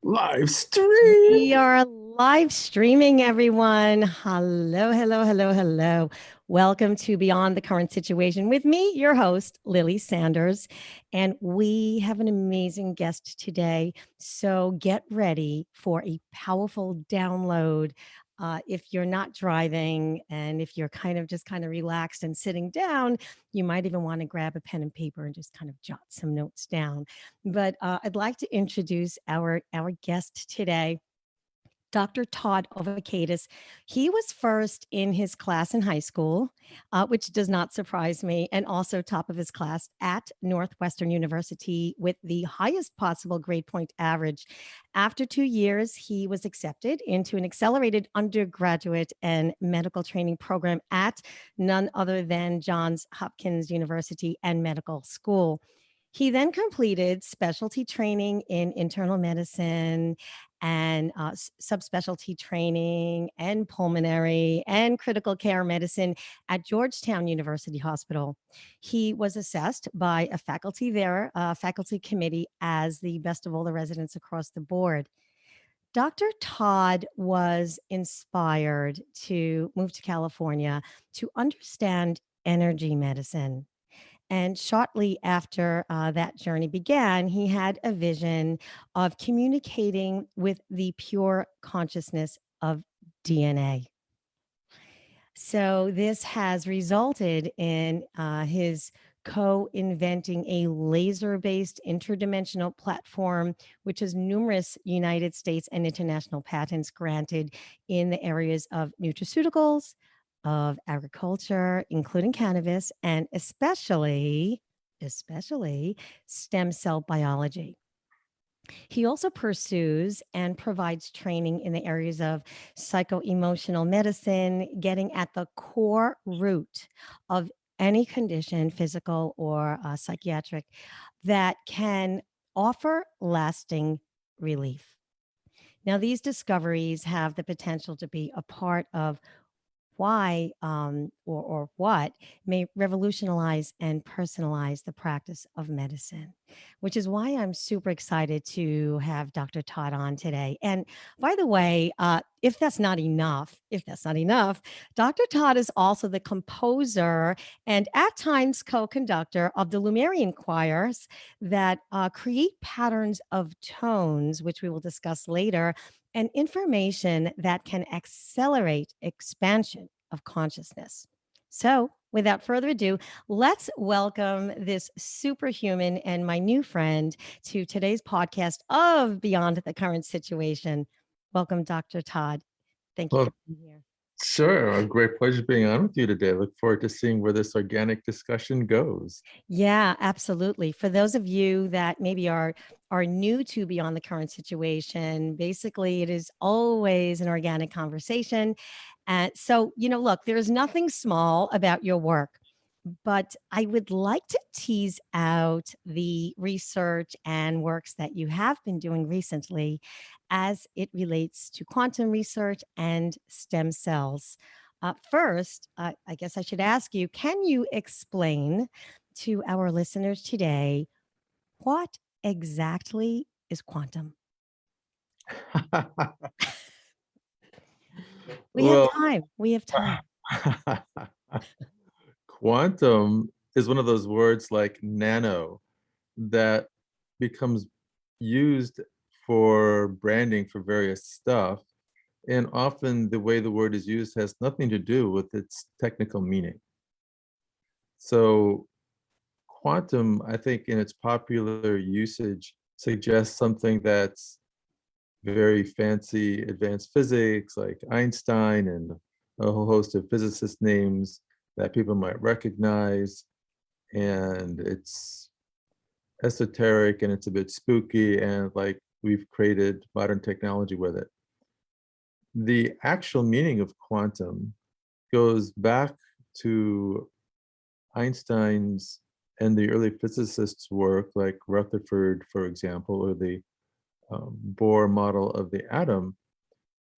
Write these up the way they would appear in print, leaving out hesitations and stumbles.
Live stream. We are live streaming, everyone. Hello, hello, hello, hello. Welcome to Beyond the Current Situation with me, your host, Lily Sanders. And we have an amazing guest today. So get ready for a powerful download. If you're not driving and if you're kind of relaxed and sitting down, you might even want to grab a pen and paper and just kind of jot some notes down. But I'd like to introduce our guest today. Dr. Todd Ovokaitys. He was first in his class in high school, which does not surprise me, and also top of his class at Northwestern University with the highest possible grade point average. After 2 years, he was accepted into an accelerated undergraduate and medical training program at none other than Johns Hopkins University and Medical School. He then completed specialty training in internal medicine and subspecialty training and pulmonary and critical care medicine at Georgetown University Hospital. He was assessed by a faculty there, faculty committee, as the best of all the residents across the board. Dr. Todd was inspired to move to California to understand energy medicine. And shortly after that journey began, he had a vision of communicating with the pure consciousness of DNA. So this has resulted in his co-inventing a laser-based interdimensional platform, which has numerous United States and international patents granted in the areas of nutraceuticals, of agriculture, including cannabis, and especially stem cell biology. He also pursues and provides training in the areas of psycho-emotional medicine, getting at the core root of any condition, physical or psychiatric, that can offer lasting relief. Now, these discoveries have the potential to be a part of why or what may revolutionize and personalize the practice of medicine, which is why I'm super excited to have Dr. Todd on today. And by the way, if that's not enough, Dr. Todd is also the composer and at times co-conductor of the Lumerian choirs that create patterns of tones, which we will discuss later, and information that can accelerate expansion of consciousness. So, without further ado, let's welcome this superhuman and my new friend to today's podcast of Beyond the Current Situation. Welcome, Dr. Todd. Thank you for Well, being here. sure. A great pleasure being on with you today. Look forward to seeing where this organic discussion goes. Yeah, absolutely. For those of you that maybe are new to Beyond the Current Situation, basically it is always an organic conversation. And so, look, there's nothing small about your work, but I would like to tease out the research and works that you have been doing recently as it relates to quantum research and stem cells. First, I guess I should ask you, can you explain to our listeners today what exactly is quantum? We have Well, time. We have time. quantum is one of those words like nano that becomes used for branding for various stuff. And often the way the word is used has nothing to do with its technical meaning. So quantum, I think in its popular usage, suggests something that's very fancy advanced physics like Einstein and a whole host of physicist names that people might recognize. And it's esoteric and it's a bit spooky, and like we've created modern technology with it. The actual meaning of quantum goes back to Einstein's and the early physicists' work, like Rutherford, for example, or the Bohr model of the atom.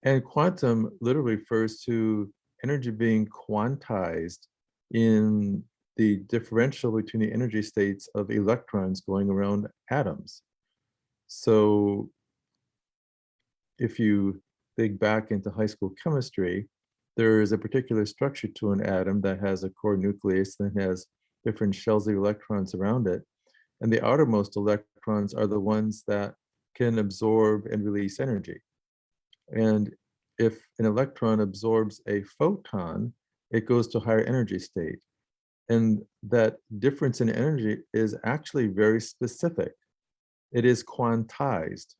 And quantum literally refers to energy being quantized in the differential between the energy states of electrons going around atoms. So if you dig back into high school chemistry, there is a particular structure to an atom that has a core nucleus and has different shells of electrons around it. And the outermost electrons are the ones that can absorb and release energy. And if an electron absorbs a photon, it goes to a higher energy state. And that difference in energy is actually very specific. It is quantized.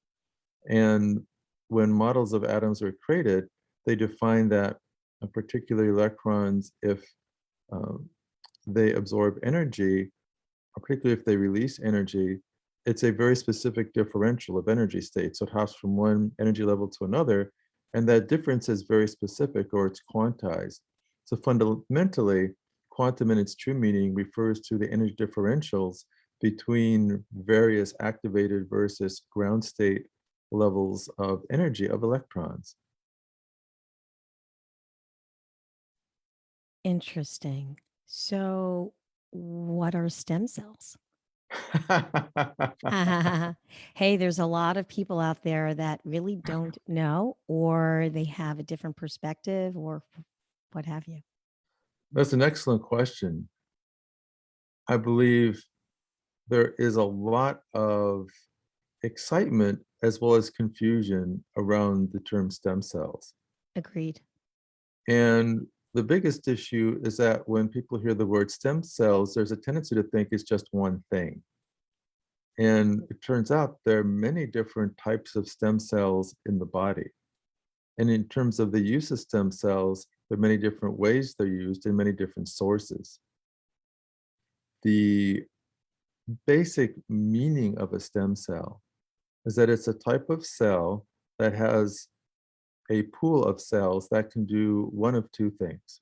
And when models of atoms are created, they define that particular electrons, if um, they absorb energy, or particularly if they release energy, it's a very specific differential of energy states. So it hops from one energy level to another, and that difference is very specific, or it's quantized. So fundamentally, quantum in its true meaning refers to the energy differentials between various activated versus ground state levels of energy of electrons. Interesting. So, what are stem cells? Hey, there's a lot of people out there that really don't know, or they have a different perspective, or what have you. That's an excellent question. I believe there is a lot of excitement as well as confusion around the term stem cells. Agreed. And the biggest issue is that when people hear the word stem cells, there's a tendency to think it's just one thing. And it turns out there are many different types of stem cells in the body. And in terms of the use of stem cells, there are many different ways they're used in many different sources. The basic meaning of a stem cell is that it's a type of cell that has a pool of cells that can do one of two things.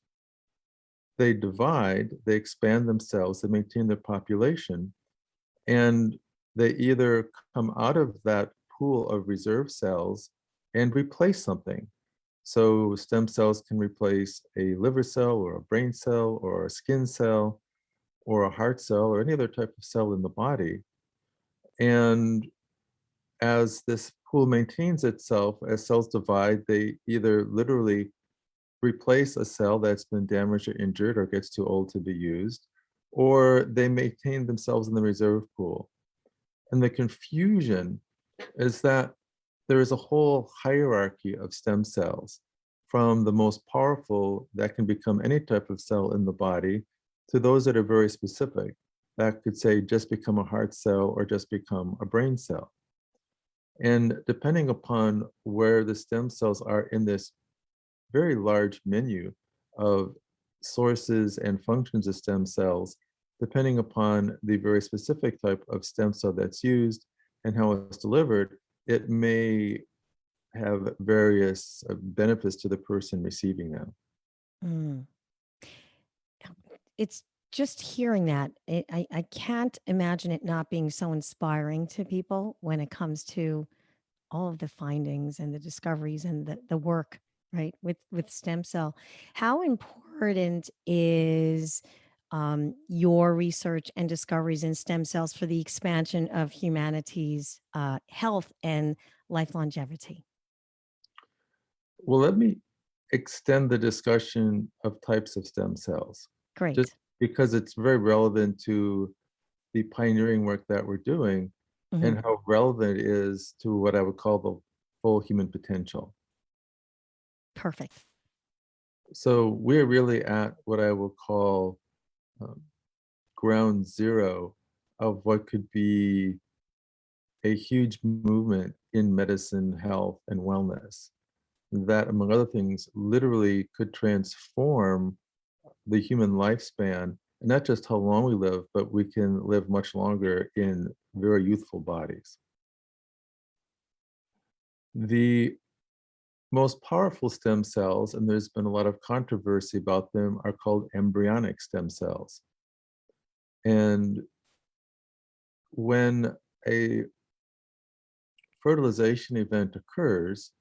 They divide, they expand themselves, they maintain their population, and they either come out of that pool of reserve cells and replace something. So stem cells can replace a liver cell or a brain cell or a skin cell or a heart cell or any other type of cell in the body. And as this pool maintains itself, as cells divide, they either literally replace a cell that's been damaged or injured or gets too old to be used, or they maintain themselves in the reserve pool. And the confusion is that there is a whole hierarchy of stem cells, from the most powerful that can become any type of cell in the body to those that are very specific, that could say just become a heart cell or just become a brain cell. And depending upon where the stem cells are in this very large menu of sources and functions of stem cells, depending upon the very specific type of stem cell that's used and how it's delivered, it may have various benefits to the person receiving them. Mm. It's just hearing that. I can't imagine it not being so inspiring to people when it comes to all of the findings and the discoveries and the work, right, with stem cell. How important is your research and discoveries in stem cells for the expansion of humanity's health and life longevity? Well, let me extend the discussion of types of stem cells, just Great. because it's very relevant to the pioneering work that we're doing Mhm. and how relevant it is to what I would call the full human potential. Perfect. So we're really at what I will call um, ground zero of what could be a huge movement in medicine, health, and wellness that, among other things, literally could transform the human lifespan, and not just how long we live, but we can live much longer in very youthful bodies. The most powerful stem cells, and there's been a lot of controversy about them, are called embryonic stem cells. And when a fertilization event occurs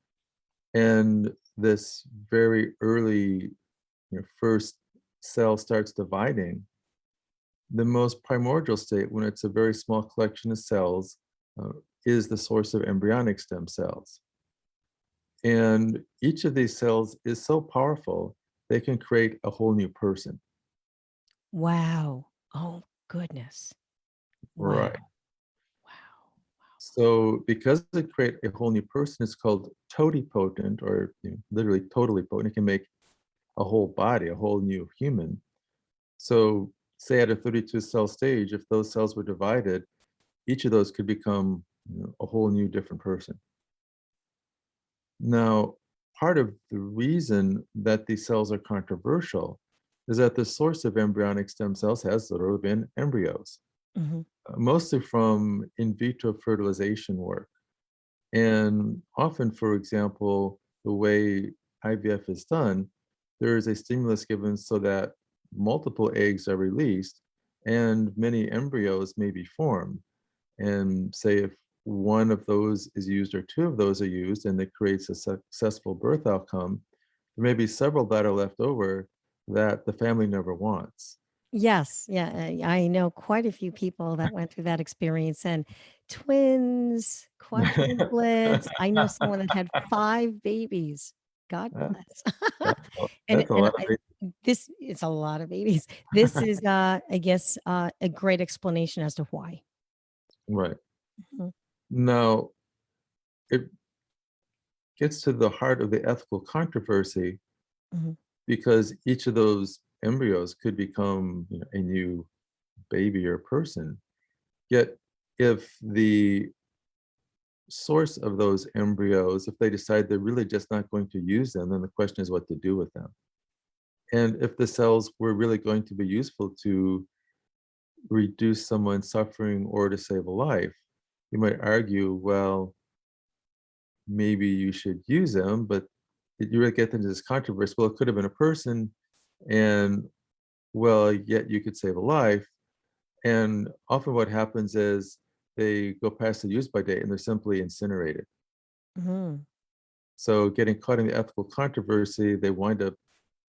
and this very early first cell starts dividing, the most primordial state, when it's a very small collection of cells, uh, is the source of embryonic stem cells. And each of these cells is so powerful, they can create a whole new person. Wow. Oh, goodness. Wow. Right. Wow. So because they create a whole new person, it's called totipotent, or literally totally potent. It can make a whole body, a whole new human. So say at a 32 cell stage, if those cells were divided, each of those could become a whole new different person. Now, part of the reason that these cells are controversial is that the source of embryonic stem cells has literally been embryos, Mhm. mostly from in vitro fertilization work. And often, for example, the way IVF is done, there is a stimulus given so that multiple eggs are released and many embryos may be formed. And say if one of those is used or two of those are used and it creates a successful birth outcome, there may be several that are left over that the family never wants. Yes, yeah, I know quite a few people that went through that experience, and twins, quadruplets. I know someone that had 5 babies. God That's, bless. And that's a and lot of I it. this it's a lot of babies. This is, I guess, a great explanation as to why. Right. Mhm, Now, it gets to the heart of the ethical controversy mhm. because each of those embryos could become a new baby or person. Yet, if the source of those embryos, if they decide they're really just not going to use them, then the question is what to do with them. And if the cells were really going to be useful to reduce someone's suffering or to save a life, you might argue, well, maybe you should use them, but you really get into this controversy. Well, it could have been a person, and well, yet you could save a life. And often what happens is they go past the use by date and they're simply incinerated. Mhm. So getting caught in the ethical controversy, they wind up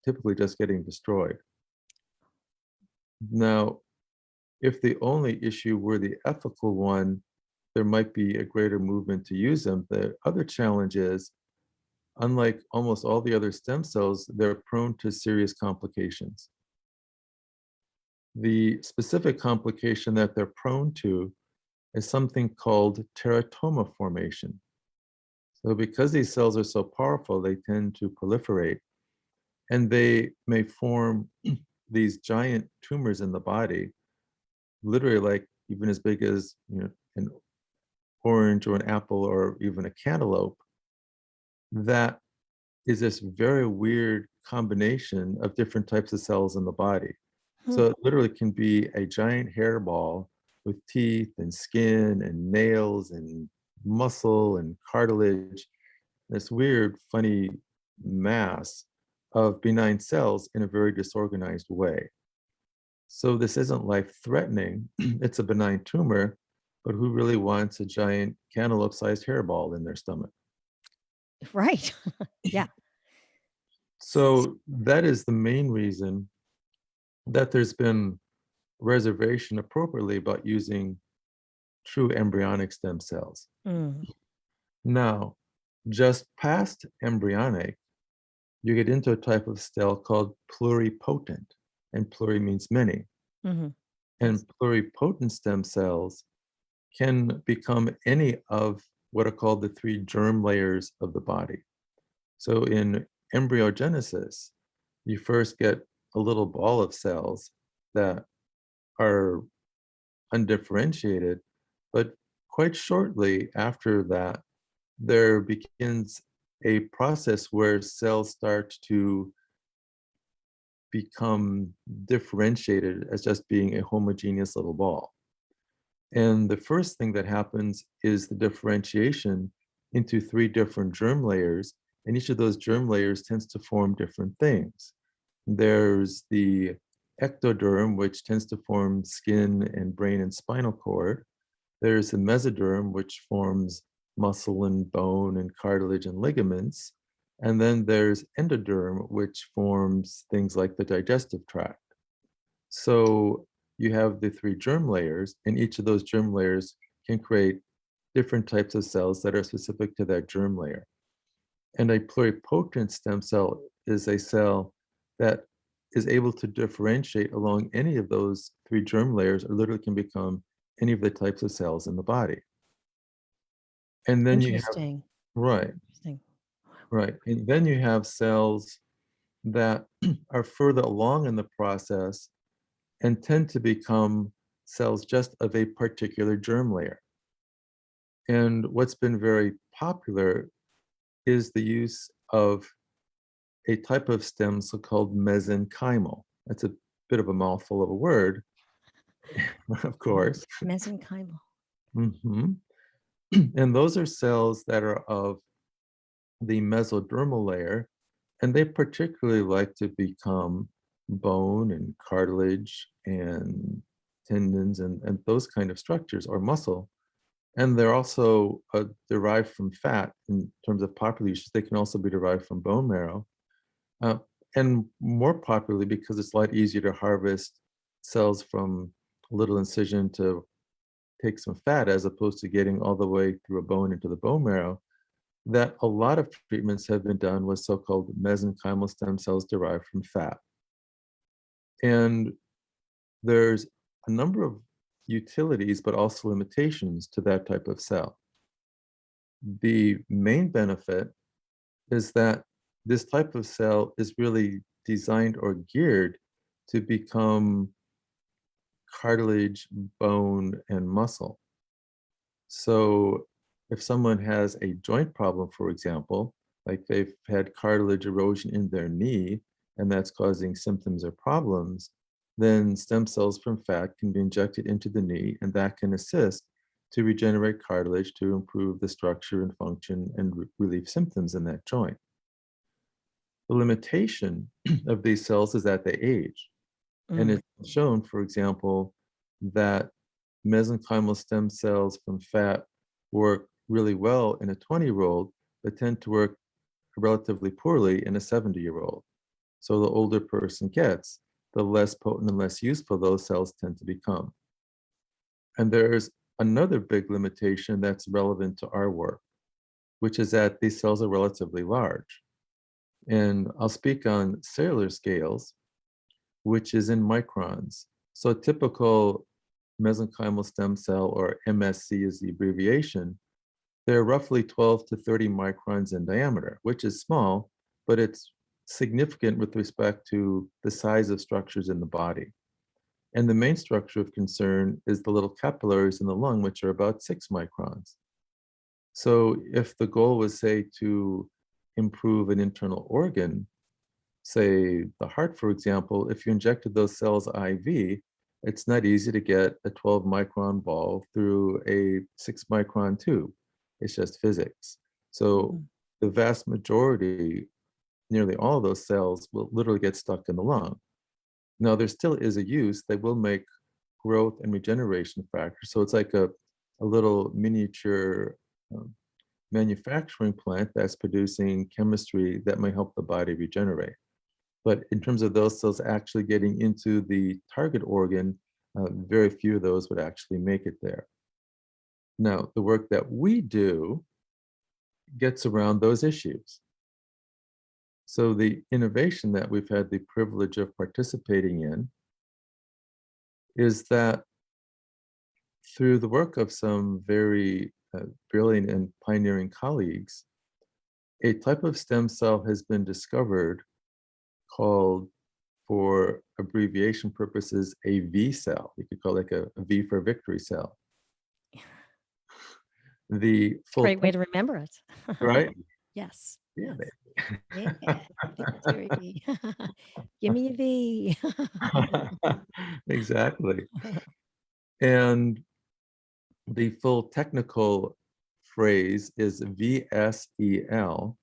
typically just getting destroyed. Now, if the only issue were the ethical one, there might be a greater movement to use them. The other challenge is, unlike almost all the other stem cells, they're prone to serious complications. The specific complication that they're prone to is something called teratoma formation. So because these cells are so powerful, they tend to proliferate and they may form these giant tumors in the body, literally like even as big as an orange or an apple or even a cantaloupe. That is this very weird combination of different types of cells in the body. Hmm. So it literally can be a giant hairball with teeth and skin and nails and muscle and cartilage, this weird, funny mass of benign cells in a very disorganized way. So this isn't life-threatening. It's a benign tumor, but who really wants a giant cantaloupe-sized hairball in their stomach? Right. Yeah. So that is the main reason that there's been reservation appropriately about using true embryonic stem cells. Mm, Now, just past embryonic, you get into a type of cell called pluripotent, and pluri means many. mhm. Yes. And pluripotent stem cells can become any of what are called the three germ layers of the body. So in embryogenesis, you first get a little ball of cells that are undifferentiated, but quite shortly after that, there begins a process where cells start to become differentiated as just being a homogeneous little ball. And the first thing that happens is the differentiation into three different germ layers, and each of those germ layers tends to form different things. There's the ectoderm, which tends to form skin and brain and spinal cord. There's the mesoderm, which forms muscle and bone and cartilage and ligaments. And then there's endoderm, which forms things like the digestive tract. So you have the three germ layers, and each of those germ layers can create different types of cells that are specific to that germ layer. And a pluripotent stem cell is a cell that is able to differentiate along any of those three germ layers, or literally can become any of the types of cells in the body. And then you have, Interesting. right, Interesting. right. And then you have cells that are further along in the process and tend to become cells just of a particular germ layer. And what's been very popular is the use of a type of stem cell called mesenchymal. That's a bit of a mouthful of a word, of course. Mesenchymal. Mhm. And those are cells that are of the mesodermal layer, and they particularly like to become bone and cartilage and tendons and those kind of structures, or muscle. And they're also derived from fat in terms of popular uses. They can also be derived from bone marrow. Uh, and more popularly, because it's a lot easier to harvest cells from a little incision to take some fat, as opposed to getting all the way through a bone into the bone marrow, that a lot of treatments have been done with so-called mesenchymal stem cells derived from fat. And there's a number of utilities, but also limitations to that type of cell. The main benefit is that this type of cell is really designed or geared to become cartilage, bone, and muscle. So if someone has a joint problem, for example, like they've had cartilage erosion in their knee, and that's causing symptoms or problems, then stem cells from fat can be injected into the knee, and that can assist to regenerate cartilage to improve the structure and function and relieve symptoms in that joint. The limitation of these cells is that they age. And Mm. it's shown, for example, that mesenchymal stem cells from fat work really well in a 20-year-old, but tend to work relatively poorly in a 70-year-old. So the older a person gets, the less potent and less useful those cells tend to become. And there's another big limitation that's relevant to our work, which is that these cells are relatively large. And I'll speak on cellular scales, which is in microns. So a typical mesenchymal stem cell, or MSC is the abbreviation, they're roughly 12 to 30 microns in diameter, which is small, but it's significant with respect to the size of structures in the body. And the main structure of concern is the little capillaries in the lung, which are about 6 microns. So if the goal was, say, to improve an internal organ, say the heart, for example, if you injected those cells IV, it's not easy to get a 12 micron ball through a 6 micron tube. It's just physics. So the vast majority, nearly all of those cells, will literally get stuck in the lung. Now, there still is a use. They will make growth and regeneration factors. So it's like a little miniature manufacturing plant that's producing chemistry that may help the body regenerate. But in terms of those cells actually getting into the target organ, very few of those would actually make it there. Now, the work that we do gets around those issues. So the innovation that we've had the privilege of participating in is that through the work of some very brilliant and pioneering colleagues, a type of stem cell has been discovered called, for abbreviation purposes, a V cell. You could call it like a V for victory cell. The full Great way to remember it. right? Yes. Yeah. Yes. Yeah. Victory. Give me a V. Exactly. And the full technical phrase is VSEL,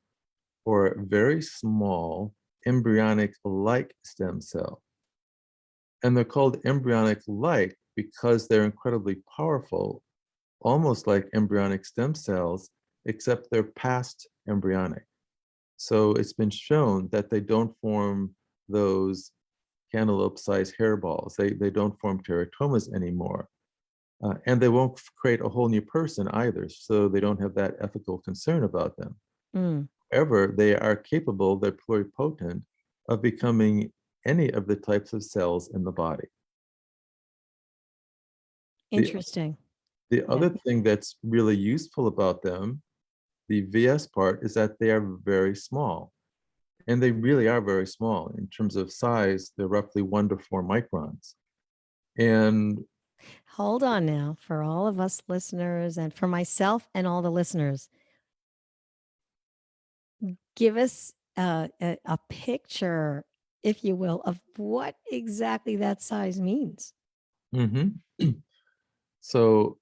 or very small embryonic-like stem cell. And they're called embryonic-like because they're incredibly powerful, almost like embryonic stem cells, except they're past embryonic. So it's been shown that they don't form those cantaloupe-sized hairballs. They don't form teratomas anymore. And they won't create a whole new person either, so they don't have that ethical concern about them. Mm. However, they are capable, they're pluripotent, of becoming any of the types of cells in the body. Interesting. The Yeah. other thing that's really useful about them, the VS part, is that they are very small. And they really are very small. In terms of size, they're roughly 1 to 4 microns. And Hold on now, for all of us listeners and for myself and all the listeners, give us a picture, if you will, of what exactly that size means. mhm. So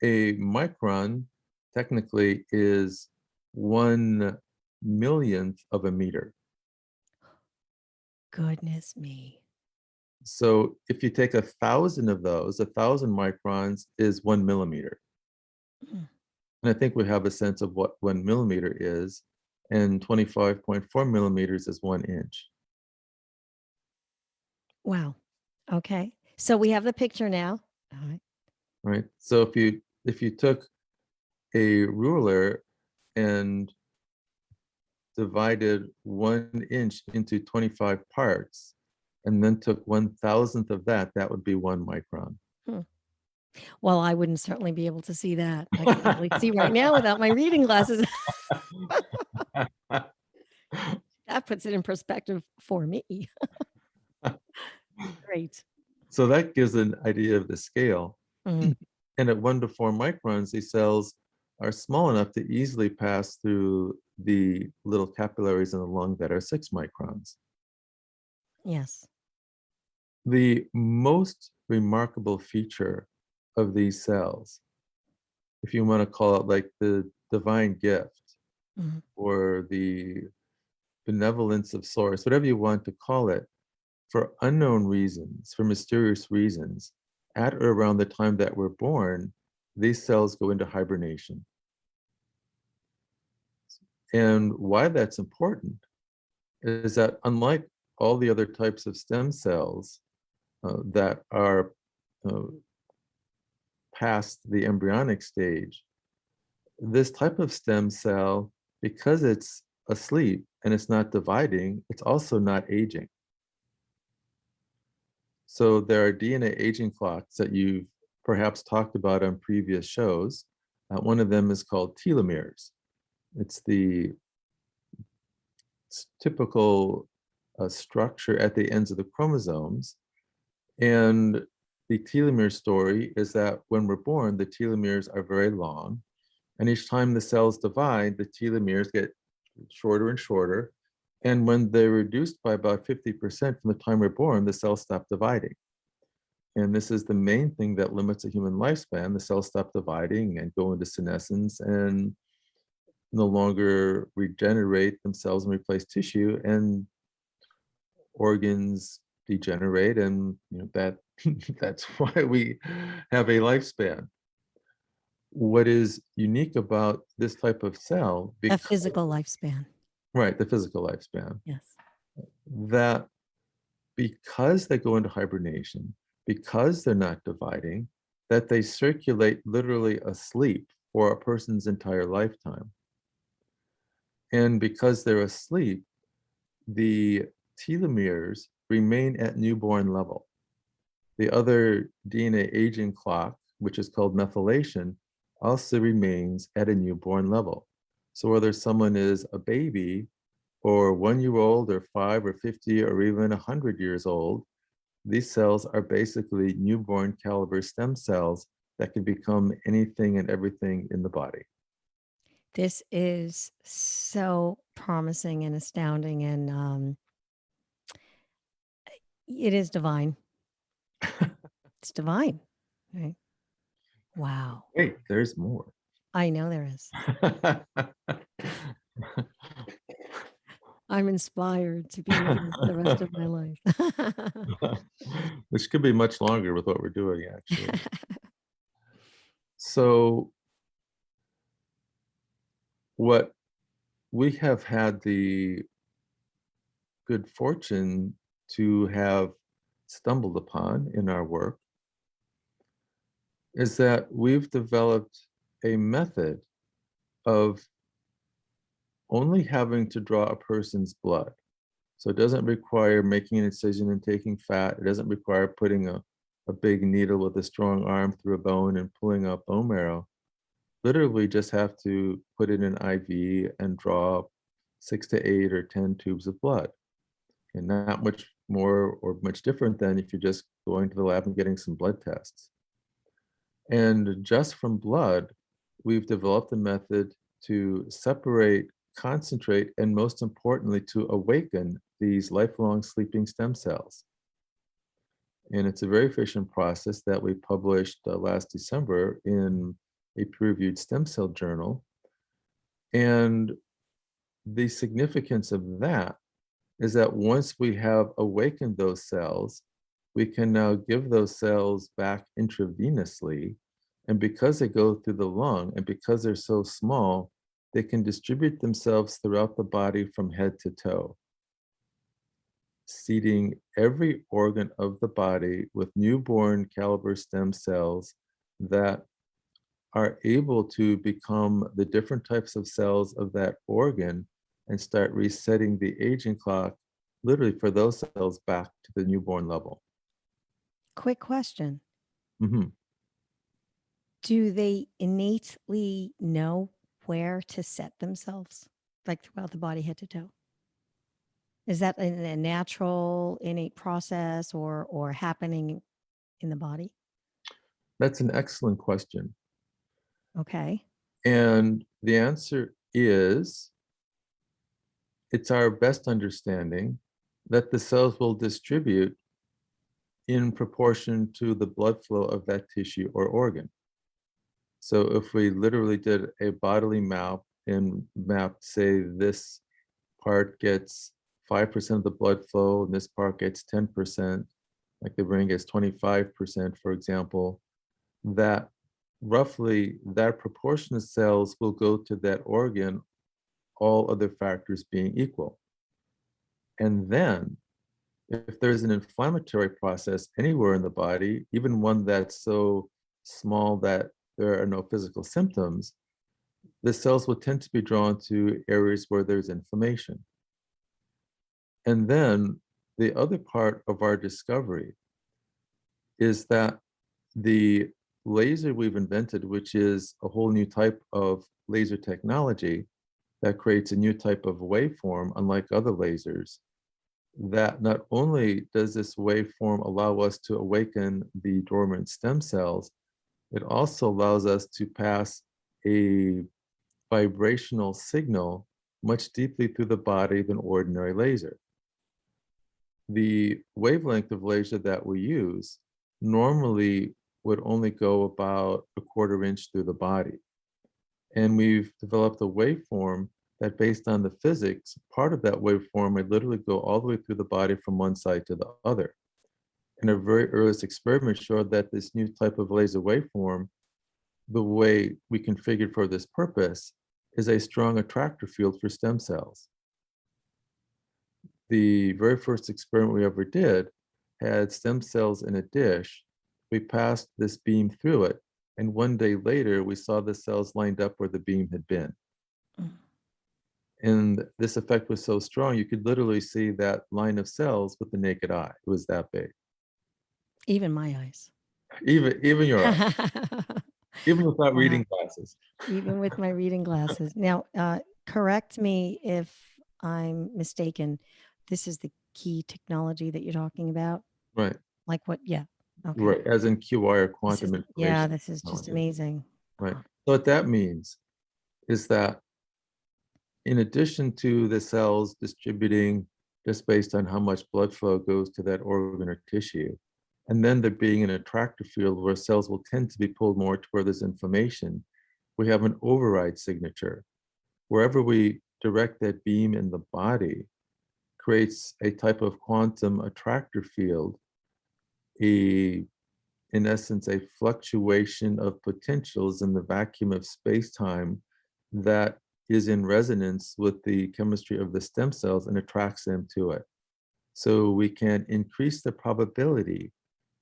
a micron technically is 1/1,000,000th of a meter. Goodness me. So if you take 1,000 of those, 1,000 microns is 1 millimeter. Mm. And I think we have a sense of what 1 millimeter is, and 25.4 millimeters is 1 inch. Wow. Okay. So we have the picture now. All right. Right? So if you took a ruler and divided 1 inch into 25 parts, and then took 1,000th of that, that would be 1 micron. Hmm. Well, I wouldn't certainly be able to see that. I can barely see right now without my reading glasses. That puts it in perspective for me. Great. So that gives an idea of the scale. Mhm. And at 1 to 4 microns, these cells are small enough to easily pass through the little capillaries in the lung that are 6 microns. Yes. The most remarkable feature of these cells, if you want to call it like the divine gift Mhm. or the benevolence of source, whatever you want to call it, for unknown reasons, for mysterious reasons, at or around the time that we're born, these cells go into hibernation. And why that's important is that unlike all the other types of stem cells that are uh, past the embryonic stage, this type of stem cell, because it's asleep and it's not dividing, it's also not aging. So there are DNA aging clocks that you've perhaps talked about on previous shows. One of them is called telomeres. It's the typical structure at the ends of the chromosomes. And the telomere story is that when we're born, the telomeres are very long. And each time the cells divide, the telomeres get shorter and shorter. And when they're reduced by about 50% from the time we're born, the cells stop dividing. And this is the main thing that limits a human lifespan. The cells stop dividing and go into senescence and no longer regenerate themselves and replace tissue, and organs degenerate, and that that's why we have a lifespan. What is unique about this type of cell, A because, physical lifespan. right, the physical lifespan, Yes. that because they go into hibernation, because they're not dividing, that they circulate literally asleep for a person's entire lifetime. And because they're asleep, the telomeres remain at newborn level. The other DNA aging clock, which is called methylation, also remains at a newborn level. So whether someone is a baby or 1 year old or 5 or 50 or even 100 years old, these cells are basically newborn caliber stem cells that can become anything and everything in the body. This is so promising and astounding, and it is divine. It's divine. Right. Wow. Wait, there's more. I know there is. I'm inspired to be here the rest of my life. This could be much longer with what we're doing, actually. So what we have had the good fortune to have stumbled upon in our work is that we've developed a method of only having to draw a person's blood. So it doesn't require making an incision and taking fat. It doesn't require putting a big needle with a strong arm through a bone and pulling up bone marrow. Literally just have to put in an IV and draw 6 to 8 or 10 tubes of blood. And not much more or much different than if you're just going to the lab and getting some blood tests. And just from blood, we've developed a method to separate, concentrate, and most importantly, to awaken these lifelong sleeping stem cells. And it's a very efficient process that we published last December in a peer-reviewed stem cell journal. And the significance of that is that once we have awakened those cells, we can now give those cells back intravenously. And because they go through the lung and because they're so small, they can distribute themselves throughout the body from head to toe, seeding every organ of the body with newborn caliber stem cells that are able to become the different types of cells of that organ and start resetting the aging clock, literally for those cells back to the newborn level. Quick question. Mhm. Do they innately know where to set themselves, like throughout the body, head to toe? Is that a natural, innate process or happening in the body? That's an excellent question. Okay. And the answer is, it's our best understanding that the cells will distribute in proportion to the blood flow of that tissue or organ. So if we literally did a bodily map and mapped, say, this part gets 5% of the blood flow and this part gets 10%, like the brain gets 25%, for example, that roughly that proportion of cells will go to that organ, all other factors being equal. And then if there's an inflammatory process anywhere in the body, even one that's so small that there are no physical symptoms, the cells will tend to be drawn to areas where there's inflammation. And then the other part of our discovery is that the laser we've invented, which is a whole new type of laser technology that creates a new type of waveform, unlike other lasers, that not only does this waveform allow us to awaken the dormant stem cells, it also allows us to pass a vibrational signal much deeply through the body than ordinary laser. The wavelength of laser that we use normally would only go about a quarter inch through the body. And we've developed a waveform that, based on the physics, part of that waveform would literally go all the way through the body from one side to the other. And a very earliest experiment showed that this new type of laser waveform, the way we configured for this purpose, is a strong attractor field for stem cells. The very first experiment we ever did had stem cells in a dish. We passed this beam through it, and one day later, we saw the cells lined up where the beam had been. Mm. And this effect was so strong, you could literally see that line of cells with the naked eye. It was that big. Even my eyes. Even your eyes, even without Wow. reading glasses. Even with my reading glasses. Now, correct me if I'm mistaken. This is the key technology that you're talking about? Right, Like what? Yeah. Okay. right, as in QI or This quantum is, yeah, information this is just technology. amazing. Right. So what that means is that in addition to the cells distributing just based on how much blood flow goes to that organ or tissue, and then there being an attractor field where cells will tend to be pulled more to where there's inflammation, we have an override signature. Wherever we direct that beam in the body creates a type of quantum attractor field, in essence, a fluctuation of potentials in the vacuum of space-time that is in resonance with the chemistry of the stem cells and attracts them to it. So we can increase the probability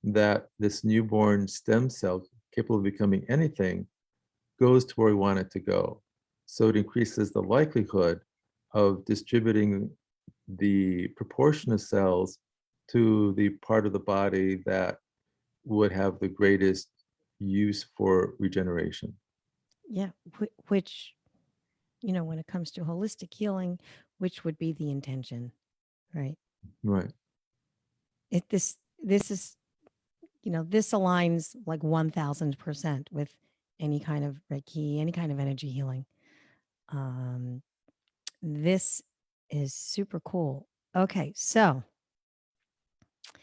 that this newborn stem cell, capable of becoming anything, goes to where we want it to go. So it increases the likelihood of distributing the proportion of cells to the part of the body that would have the greatest use for regeneration. Yeah. Which, when it comes to holistic healing, which would be the intention, right? Right. This is, this aligns like 1000% with any kind of Reiki, any kind of energy healing. This is super cool. Okay, so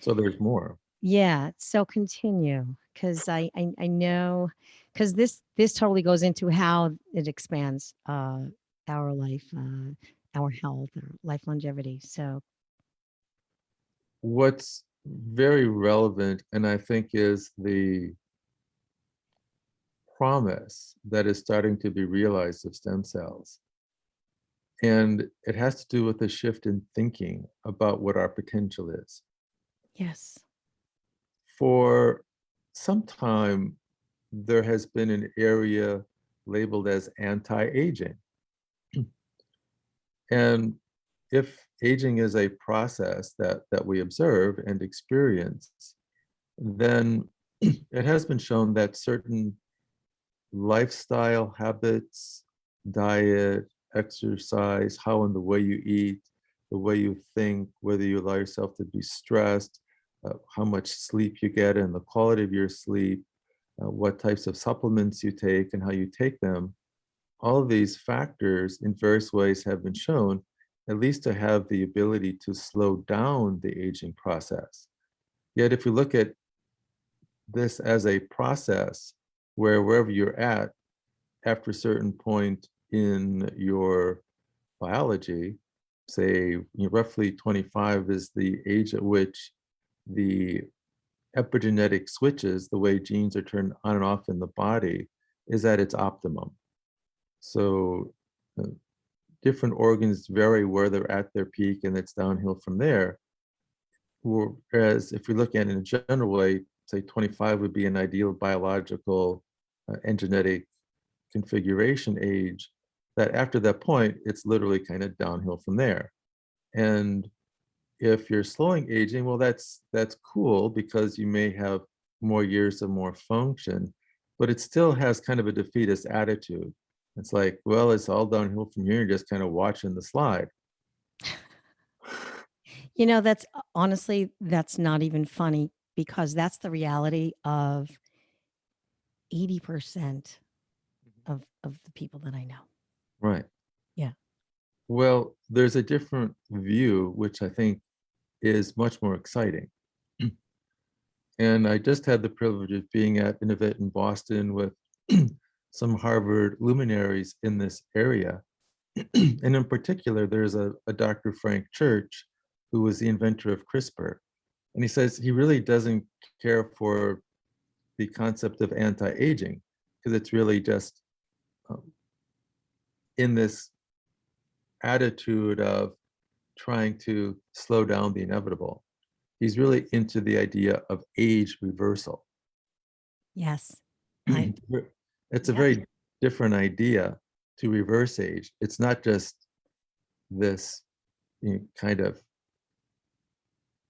there's more. yeah, so continue because I know because this totally goes into how it expands our life, our health, our life longevity. So What's very relevant, and I think is the promise that is starting to be realized of stem cells. And it has to do with a shift in thinking about what our potential is. yes, For some time, there has been an area labeled as anti-aging. And if aging is a process that we observe and experience, then it has been shown that certain lifestyle habits, diet, exercise, how and the way you eat, the way you think, whether you allow yourself to be stressed, how much sleep you get and the quality of your sleep, what types of supplements you take and how you take them, all of these factors in various ways have been shown at least to have the ability to slow down the aging process. Yet if you look at this as a process where wherever you're at, after a certain point in your biology, say roughly 25 is the age at which the epigenetic switches, the way genes are turned on and off in the body, is at its optimum. So different organs vary where they're at their peak and it's downhill from there. Whereas if we look at it in a general way, say 25 would be an ideal biological and genetic configuration age, that after that point, it's literally kind of downhill from there. And if you're slowing aging, well, that's cool because you may have more years of more function, but it still has kind of a defeatist attitude. It's like, well, it's all downhill from here, you're just kind of watching the slide. that's honestly, that's not even funny because that's the reality of 80% of the people that I know. Right. Yeah. Well, there's a different view, which I think is much more exciting. And I just had the privilege of being at an event in Boston with some Harvard luminaries in this area. And in particular, there's a Dr. Frank Church, who was the inventor of CRISPR. And he says he really doesn't care for the concept of anti-aging because it's really just um, in this attitude of trying to slow down the inevitable. He's really into the idea of age reversal. Yes. I It's a yeah. very different idea to reverse age. It's not just this kind of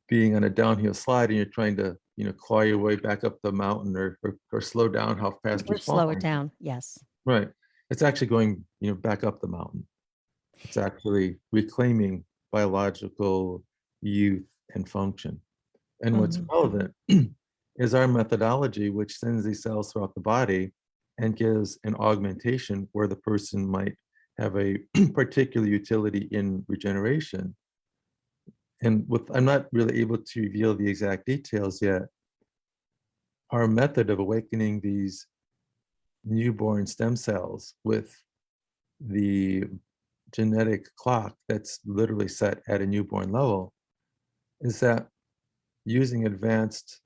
being on a downhill slide and you're trying to claw your way back up the mountain or slow down how fast Or you're slow it falling. down. Yes. Right. It's actually going back up the mountain. It's actually reclaiming biological youth and function. And what's Mhm. relevant is our methodology, which sends these cells throughout the body and gives an augmentation where the person might have a particular utility in regeneration. And I'm not really able to reveal the exact details yet. Our method of awakening these newborn stem cells with the genetic clock that's literally set at a newborn level is that using advanced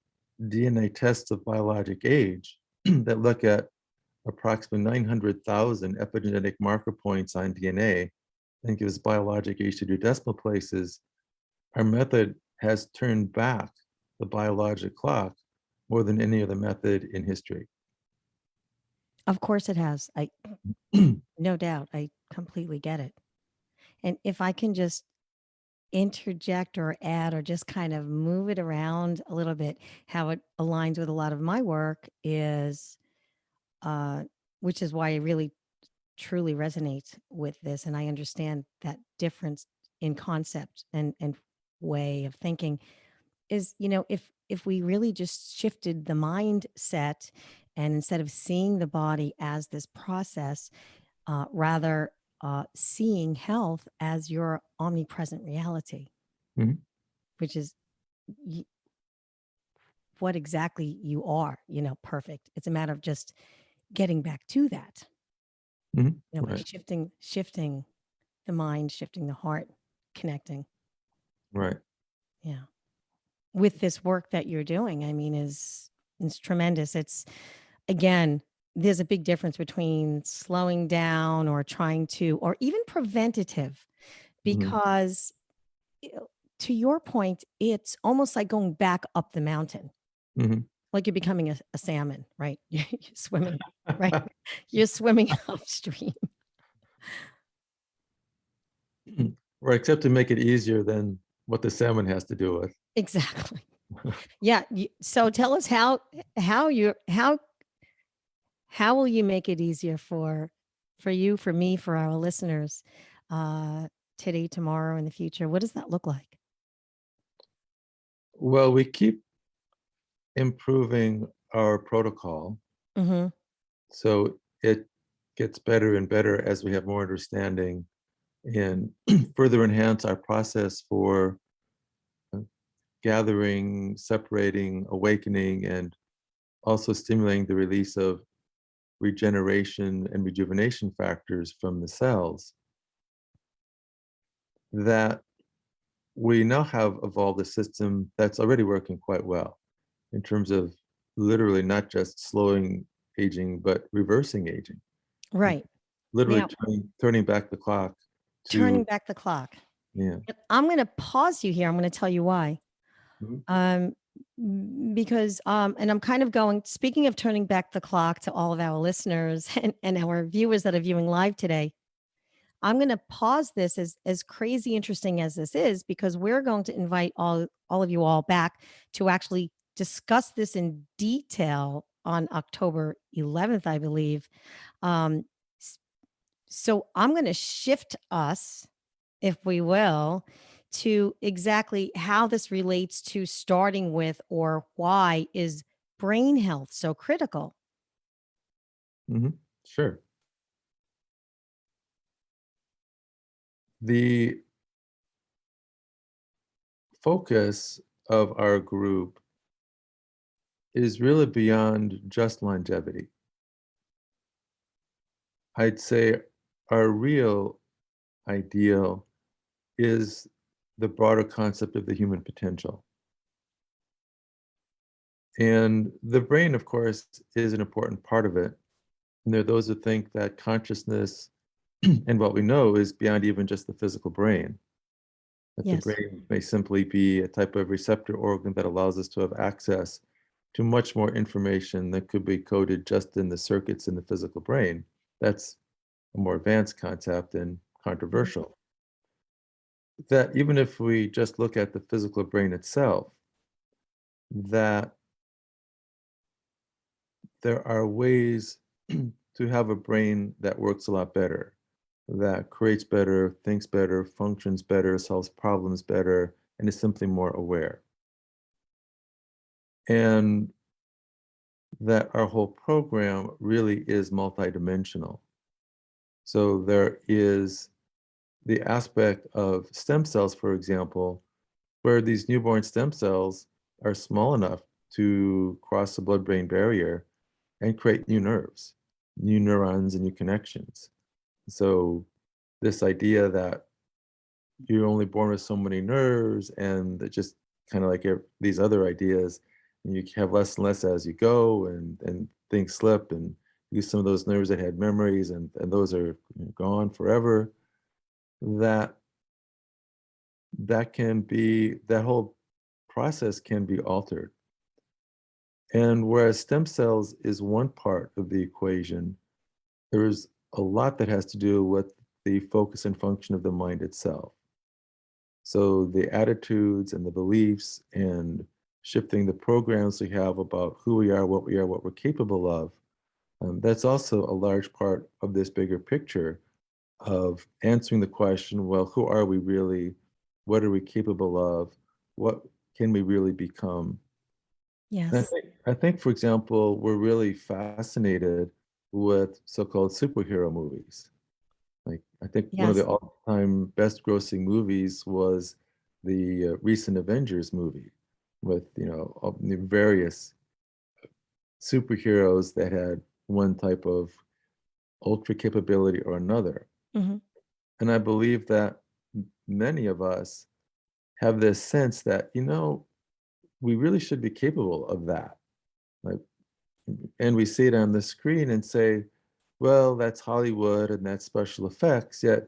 DNA tests of biologic age that look at approximately 900,000 epigenetic marker points on DNA and gives biologic age to 2 decimal places, our method has turned back the biologic clock more than any other method in history. Of course it has. No doubt. I completely get it. And if I can just interject or add or just kind of move it around a little bit, how it aligns with a lot of my work is, uh, which is why I really truly resonate with this. And I understand that difference in concept and way of thinking is, if we really just shifted the mindset and instead of seeing the body as this process, rather seeing health as your omnipresent reality, Mhm. which is y- what exactly you are, perfect. It's a matter of just getting back to that, Mhm. by Right. shifting the mind, shifting the heart, connecting. Right. Yeah. With this work that you're doing, I mean, is tremendous. It's again, there's a big difference between slowing down or trying to, or even preventative, Mhm. because to your point, it's almost like going back up the mountain, Mhm. like you're becoming a salmon, right? You're swimming, right? You're swimming upstream. Right, except to make it easier than what the salmon has to do with. Exactly. Yeah. So tell us how you how will you make it easier for you, for me, for our listeners, uh, today, tomorrow, in the future? What does that look like? Well, we keep improving our protocol, Hmm. so it gets better and better as we have more understanding and further enhance our process for uh, gathering, separating, awakening, and also stimulating the release of regeneration and rejuvenation factors from the cells. That we now have evolved a system that's already working quite well in terms of literally not just slowing aging, but reversing aging. Like Right. literally Now, turning back the clock turning to, back the clock. yeah. I'm going to pause you here. I'm going to tell you why. Mhm. Um, because, and I'm kind of going, speaking of turning back the clock to all of our listeners and our viewers that are viewing live today, I'm going to pause this as crazy interesting as this is, because we're going to invite all of you all back to actually discuss this in detail on October 11th, I believe. Um, s- so I'm going to shift us, if we will, to exactly how this relates to starting with, or why is brain health so critical? Mhm. Sure. The focus of our group is really beyond just longevity. I'd say our real ideal is the broader concept of the human potential. And the brain, of course, is an important part of it. And there are those who think that consciousness and what we know is beyond even just the physical brain, that the Yes. brain may simply be a type of receptor organ that allows us to have access to much more information that could be coded just in the circuits in the physical brain. That's a more advanced concept and Mhm. controversial. That even if we just look at the physical brain itself, that there are ways to have a brain that works a lot better, that creates better, thinks better, functions better, solves problems better, and is simply more aware. And that our whole program really is multidimensional. So there is the aspect of stem cells, for example, where these newborn stem cells are small enough to cross the blood brain barrier and create new nerves, new neurons, and new connections. So, this idea that you're only born with so many nerves, and that just kind of like these other ideas, and you have less and less as you go, and things slip, and use some of those nerves that had memories, and those are gone forever. That that whole process can be altered. And whereas stem cells is one part of the equation, there is a lot that has to do with the focus and function of the mind itself. So the attitudes and the beliefs and shifting the programs we have about who we are, what we're capable of, that's also a large part of this bigger picture of answering the question, well, who are we really? What are we capable of? What can we really become? And Yes. I think, for example, we're really fascinated with so-called superhero movies. Like, I think one of the Yes. all-time best grossing movies was the recent Avengers movie with, all the various superheroes that had one type of ultra capability or another. Hmm. And I believe that many of us have this sense that, we really should be capable of that. Like, and we see it on the screen and say, well, that's Hollywood and that's special effects, yet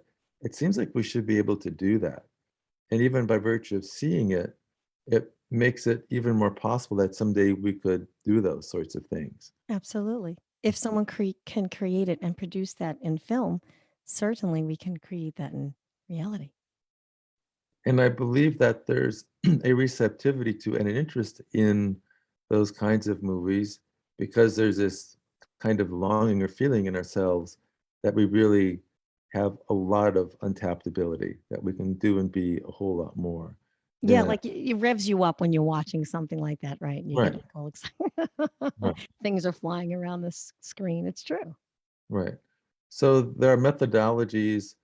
it seems like we should be able to do that. And even by virtue of seeing it, it makes it even more possible that someday we could do those sorts of things. Absolutely. If someone can create it and produce that in film, certainly we can create that in reality. And I believe that there's a receptivity to and an interest in those kinds of movies because there's this kind of longing or feeling in ourselves that we really have a lot of untapped ability, that we can do and be a whole lot more. Yeah, That, like it revs you up when you're watching something like that, right? And you get right, like all excited. right, Things are flying around the screen. It's true. right. So there are methodologies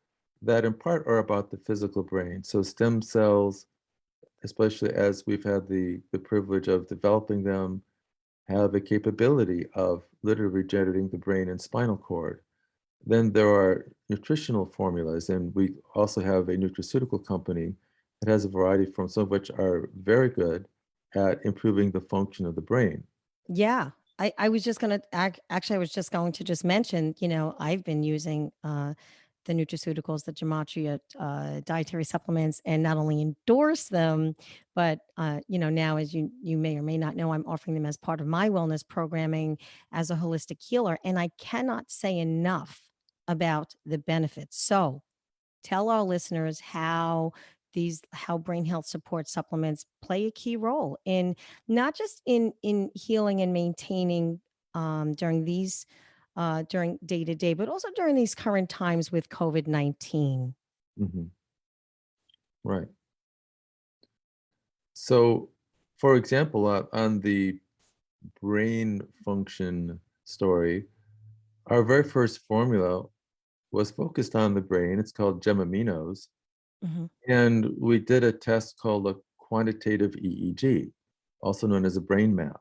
that in part are about the physical brain. So stem cells, especially as we've had the privilege of developing them, have a capability of literally regenerating the brain and spinal cord. Then there are nutritional formulas, and we also have a nutraceutical company that has a variety from some of which are very good at improving the function of the brain. Yeah. I was just going to actually, I was just going to just mention, I've been using the nutraceuticals, the gematria dietary supplements, and not only endorse them, but, now as you may or may not know, I'm offering them as part of my wellness programming as a holistic healer. And I cannot say enough about the benefits. So tell our listeners how brain health support supplements play a key role in not just in healing and maintaining during these during day to day, but also during these current times with COVID-19. Mhm. Right. So, for example, on the brain function story, our very first formula was focused on the brain. It's called Gemaminos. Hmm. And we did a test called a quantitative EEG, also known as a brain map,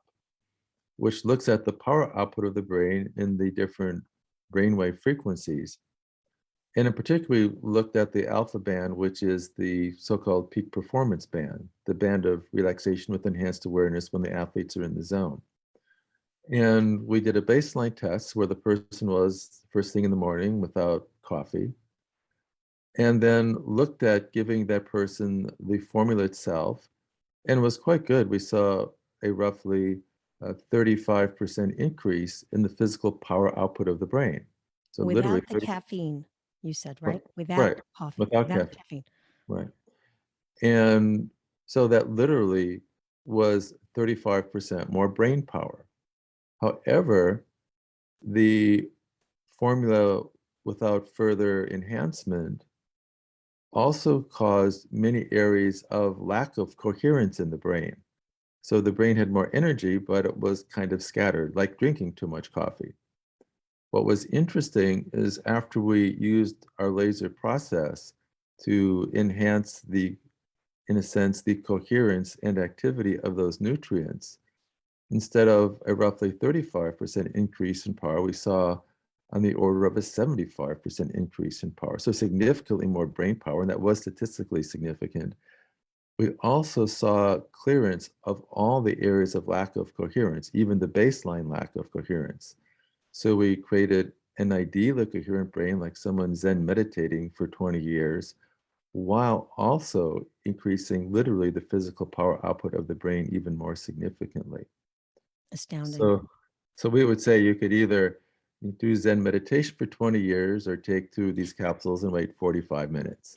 which looks at the power output of the brain in the different brainwave frequencies. And in particular, we looked at the alpha band, which is the so-called peak performance band, the band of relaxation with enhanced awareness when the athletes are in the zone. And we did a baseline test where the person was first thing in the morning without coffee, and then looked at giving that person the formula itself, and it was quite good. We saw a roughly 35% increase in the physical power output of the brain. So literally, Without the caffeine, you said, right, right? Without right, coffee, without without caffeine, caffeine. right. And so that literally was 35% more brain power. However, the formula without further enhancement also caused many areas of lack of coherence in the brain. So the brain had more energy, but it was kind of scattered, like drinking too much coffee. What was interesting is after we used our laser process to enhance in a sense, the coherence and activity of those nutrients, instead of a roughly 35% increase in power, we saw on the order of a 75% increase in power. So significantly more brain power, and that was statistically significant. We also saw clearance of all the areas of lack of coherence, even the baseline lack of coherence. So we created an ideally coherent brain, like someone Zen meditating for 20 years, while also increasing literally the physical power output of the brain even more significantly. Astounding. So, so we would say you could either You do Zen meditation for 20 years or take two of these capsules and wait 45 minutes.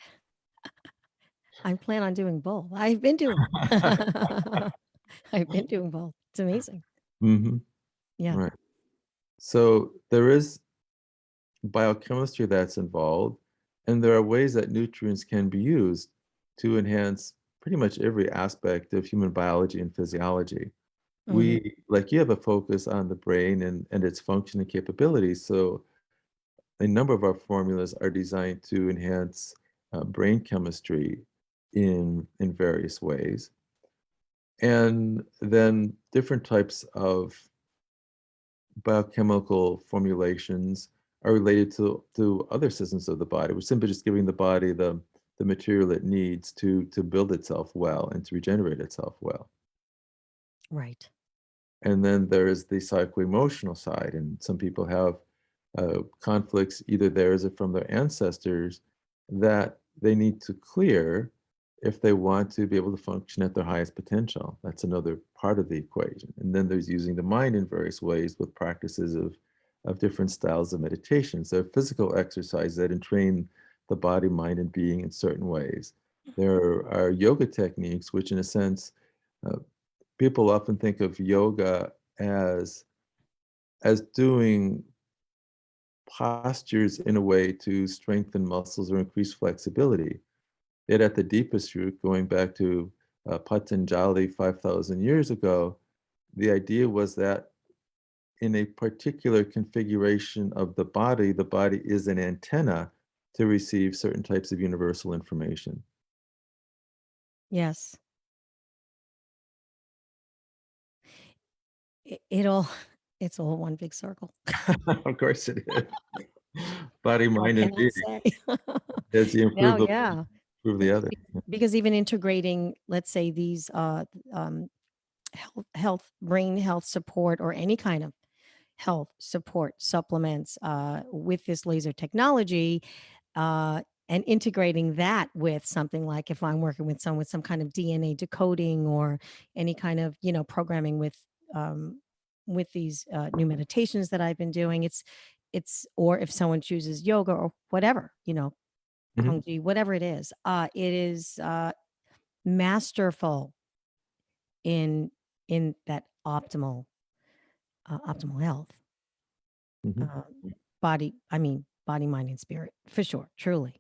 I plan on doing both. I've been doing I've been doing both. It's amazing. Hmm. Yeah. Right. So there is biochemistry that's involved, and there are ways that nutrients can be used to enhance pretty much every aspect of human biology and physiology. Hmm. Like you have a focus on the brain and its function and capabilities. So a number of our formulas are designed to enhance brain chemistry in various ways. And then different types of biochemical formulations are related to other systems of the body. We're simply just giving the body the material it needs to build itself well and to regenerate itself well. Right. And then there is the psycho-emotional side, and some people have conflicts, either theirs or from their ancestors, that they need to clear if they want to be able to function at their highest potential. That's another part of the equation. And then there's using the mind in various ways with practices of different styles of meditation. So physical exercise that entrain the body, mind, and being in certain ways. There are yoga techniques, which in a sense, uh, people often think of yoga as doing postures in a way to strengthen muscles or increase flexibility. Yet at the deepest root, going back to Patanjali 5,000 years ago, the idea was that in a particular configuration of the body is an antenna to receive certain types of universal information. Yes. It all it's all one big circle. Of course it is. Body, What mind, and can I being. say? As you No, improve the one, yeah. improve the Be- other. be- Because even integrating, let's say, these um, brain health support or any kind of health support supplements with this laser technology, uh, and integrating that with something like if I'm working with someone with some kind of DNA decoding or any kind of programming um, with these new meditations that I've been doing. It's or if someone chooses yoga or whatever, Mhm, Kung whatever it is masterful in that optimal health, mhm. uh, body, mind, and spirit, for sure, truly.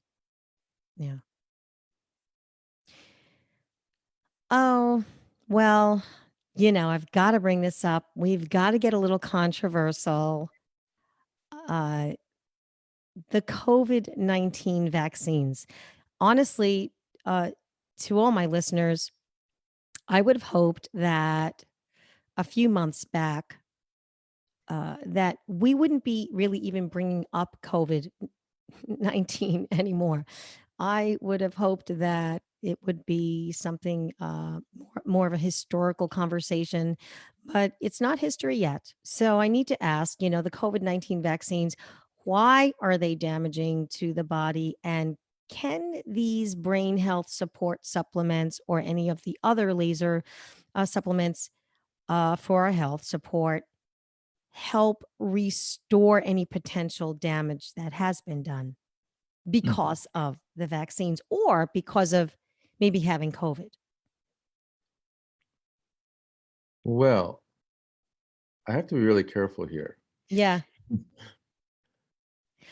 Yeah. Oh, well, I've got to bring this up. We've got to get a little controversial. Uh, the COVID-19 vaccines. Honestly, uh, to all my listeners, I would have hoped that a few months back, that we wouldn't be really even bringing up COVID-19 anymore. I would have hoped that it would be something more of a historical conversation, but it's not history yet. So I need to ask, the COVID-19 vaccines, why are they damaging to the body? And can these brain health support supplements or any of the other laser supplements for our health support help restore any potential damage that has been done Mm. because of the vaccines or because of maybe having COVID? Well, I have to be really careful here. Yeah,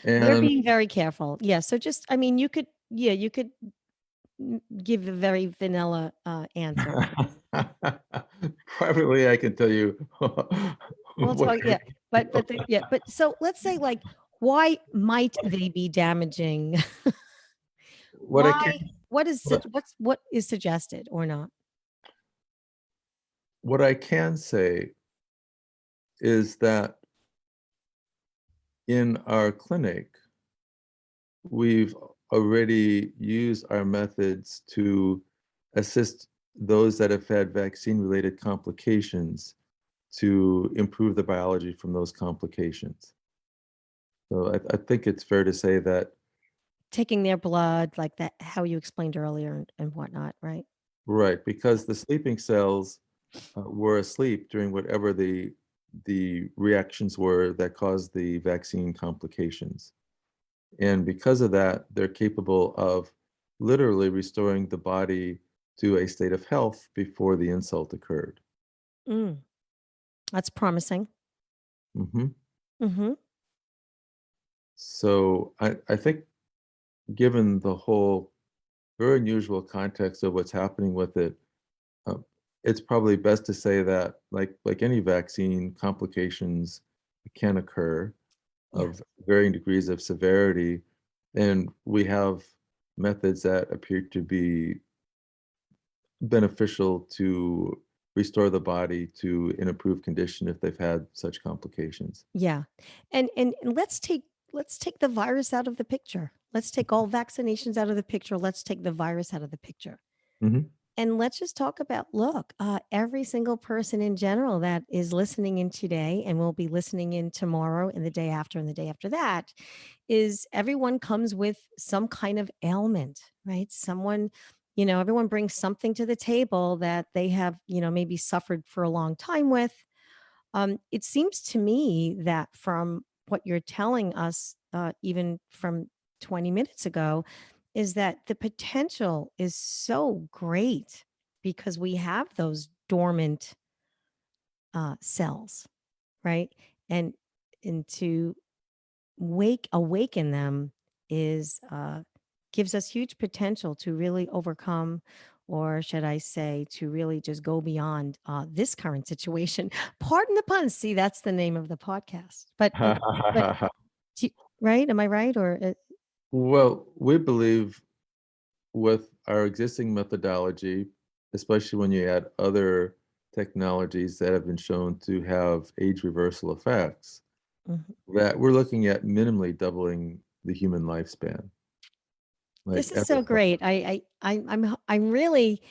we're And being very careful. Yeah, so just, I mean, you could give a very vanilla answer. privately, I can tell you Well, what yeah, but so let's say like, why might they be damaging? what I can Why? What is suggested or not? what I can say is that in our clinic, we've already used our methods to assist those that have had vaccine-related complications to improve the biology from those complications. So I think it's fair to say that, Taking their blood, like that, how you explained earlier and whatnot, right? right, because the sleeping cells were asleep during whatever the reactions were that caused the vaccine complications. And because of that, they're capable of literally restoring the body to a state of health before the insult occurred. Mm, that's promising. Mhm. Mm-hmm. So I think given the whole very unusual context of what's happening with it, uh, it's probably best to say that like any vaccine, complications can occur Yeah. of varying degrees of severity, and we have methods that appear to be beneficial to restore the body to an improved condition if they've had such complications. Yeah. And let's take the virus out of the picture. Let's take all vaccinations out of the picture. Let's take the virus out of the picture. Mhm. And let's just talk about look, every single person in general that is listening in today and will be listening in tomorrow and the day after and the day after that is everyone comes with some kind of ailment, right? Someone, everyone brings something to the table that they have, maybe suffered for a long time with. It seems to me that from what you're telling us, even from 20 minutes ago, is that the potential is so great because we have those dormant cells, right? And to awaken them is gives us huge potential to really overcome, or should I say, to really just go beyond this current situation. Pardon the pun. See, that's the name of the podcast. But right? Am I right? Or Well, we believe with our existing methodology, especially when you add other technologies that have been shown to have age reversal effects, Mhm. that we're looking at minimally doubling the human lifespan. Like This is ever. so great. I'm really,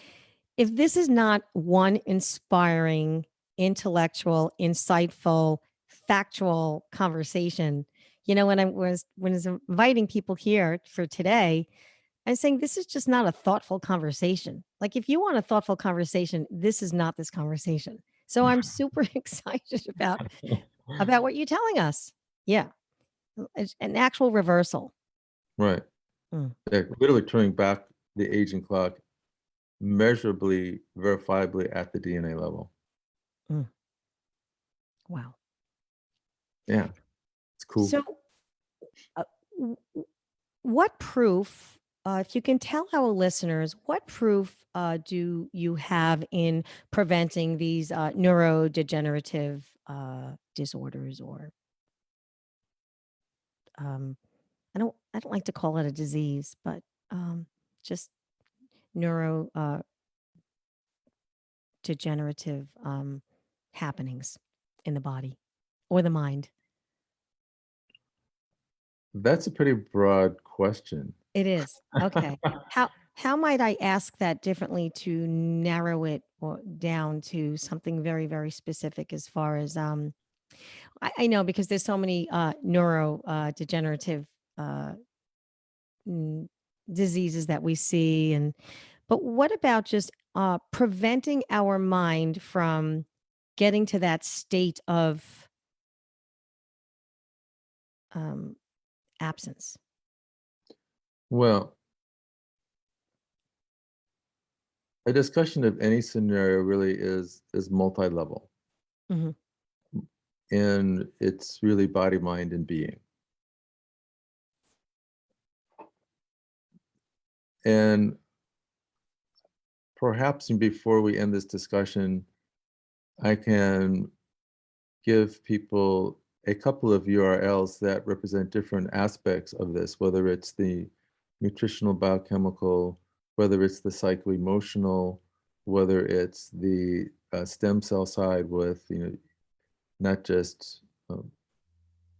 if this is not one inspiring, intellectual, insightful, factual conversation, when I was inviting people here for today, I'm saying this is just not a thoughtful conversation. Like if you want a thoughtful conversation, this is not this conversation. So I'm super excited about what you're telling us. Yeah, it's an actual reversal. Right. Mm, Yeah, literally turning back the aging clock measurably, verifiably at the DNA level. mm, wow. Yeah, it's cool. So, uh, w- w- what proof, if you can tell our listeners, what proof do you have in preventing these neurodegenerative disorders, or um, I don't like to call it a disease, but just neuro degenerative happenings in the body or the mind? That's a pretty broad question. It is. Okay. How might I ask that differently to narrow it or down to something very, very specific as far as I know because there's so many neuro degenerative uh mm, diseases that we see, and but what about just preventing our mind from getting to that state of um absence? Well, a discussion of any scenario really is multi-level, Hmm. and it's really body, mind, and being. And perhaps before we end this discussion, I can give people a couple of URLs that represent different aspects of this, whether it's the nutritional biochemical, whether it's the psycho-emotional, whether it's the stem cell side with, not just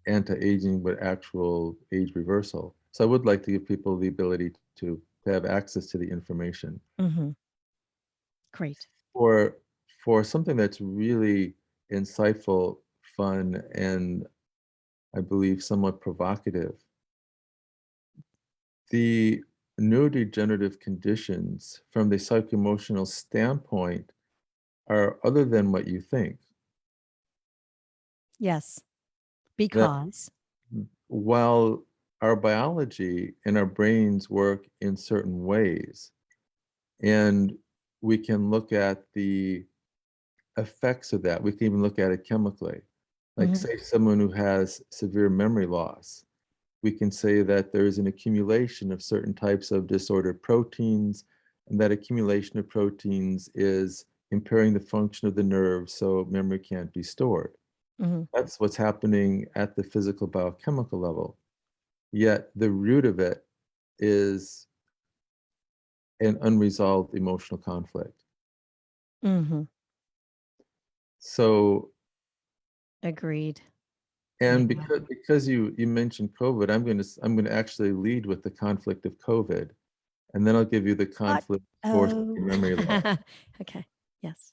anti-aging, but actual age reversal. So I would like to give people the ability to have access to the information. Hmm. Great. For for something that's really insightful, fun, and I believe somewhat provocative, the neurodegenerative conditions from the psychoemotional standpoint are other than what you think. Yes. That Because. while our biology and our brains work in certain ways, and we can look at the effects of that, we can even look at it chemically. Like, Mhm, say, someone who has severe memory loss, we can say that there is an accumulation of certain types of disordered proteins, and that accumulation of proteins is impairing the function of the nerves, so memory can't be stored. mhm, That's what's happening at the physical biochemical level. Yet the root of it is an unresolved emotional conflict. mhm. So, Agreed. Yeah. and because you mentioned COVID, I'm gonna actually lead with the conflict of COVID, and then I'll give you the What? conflict for Oh. memory loss. Okay. Yes.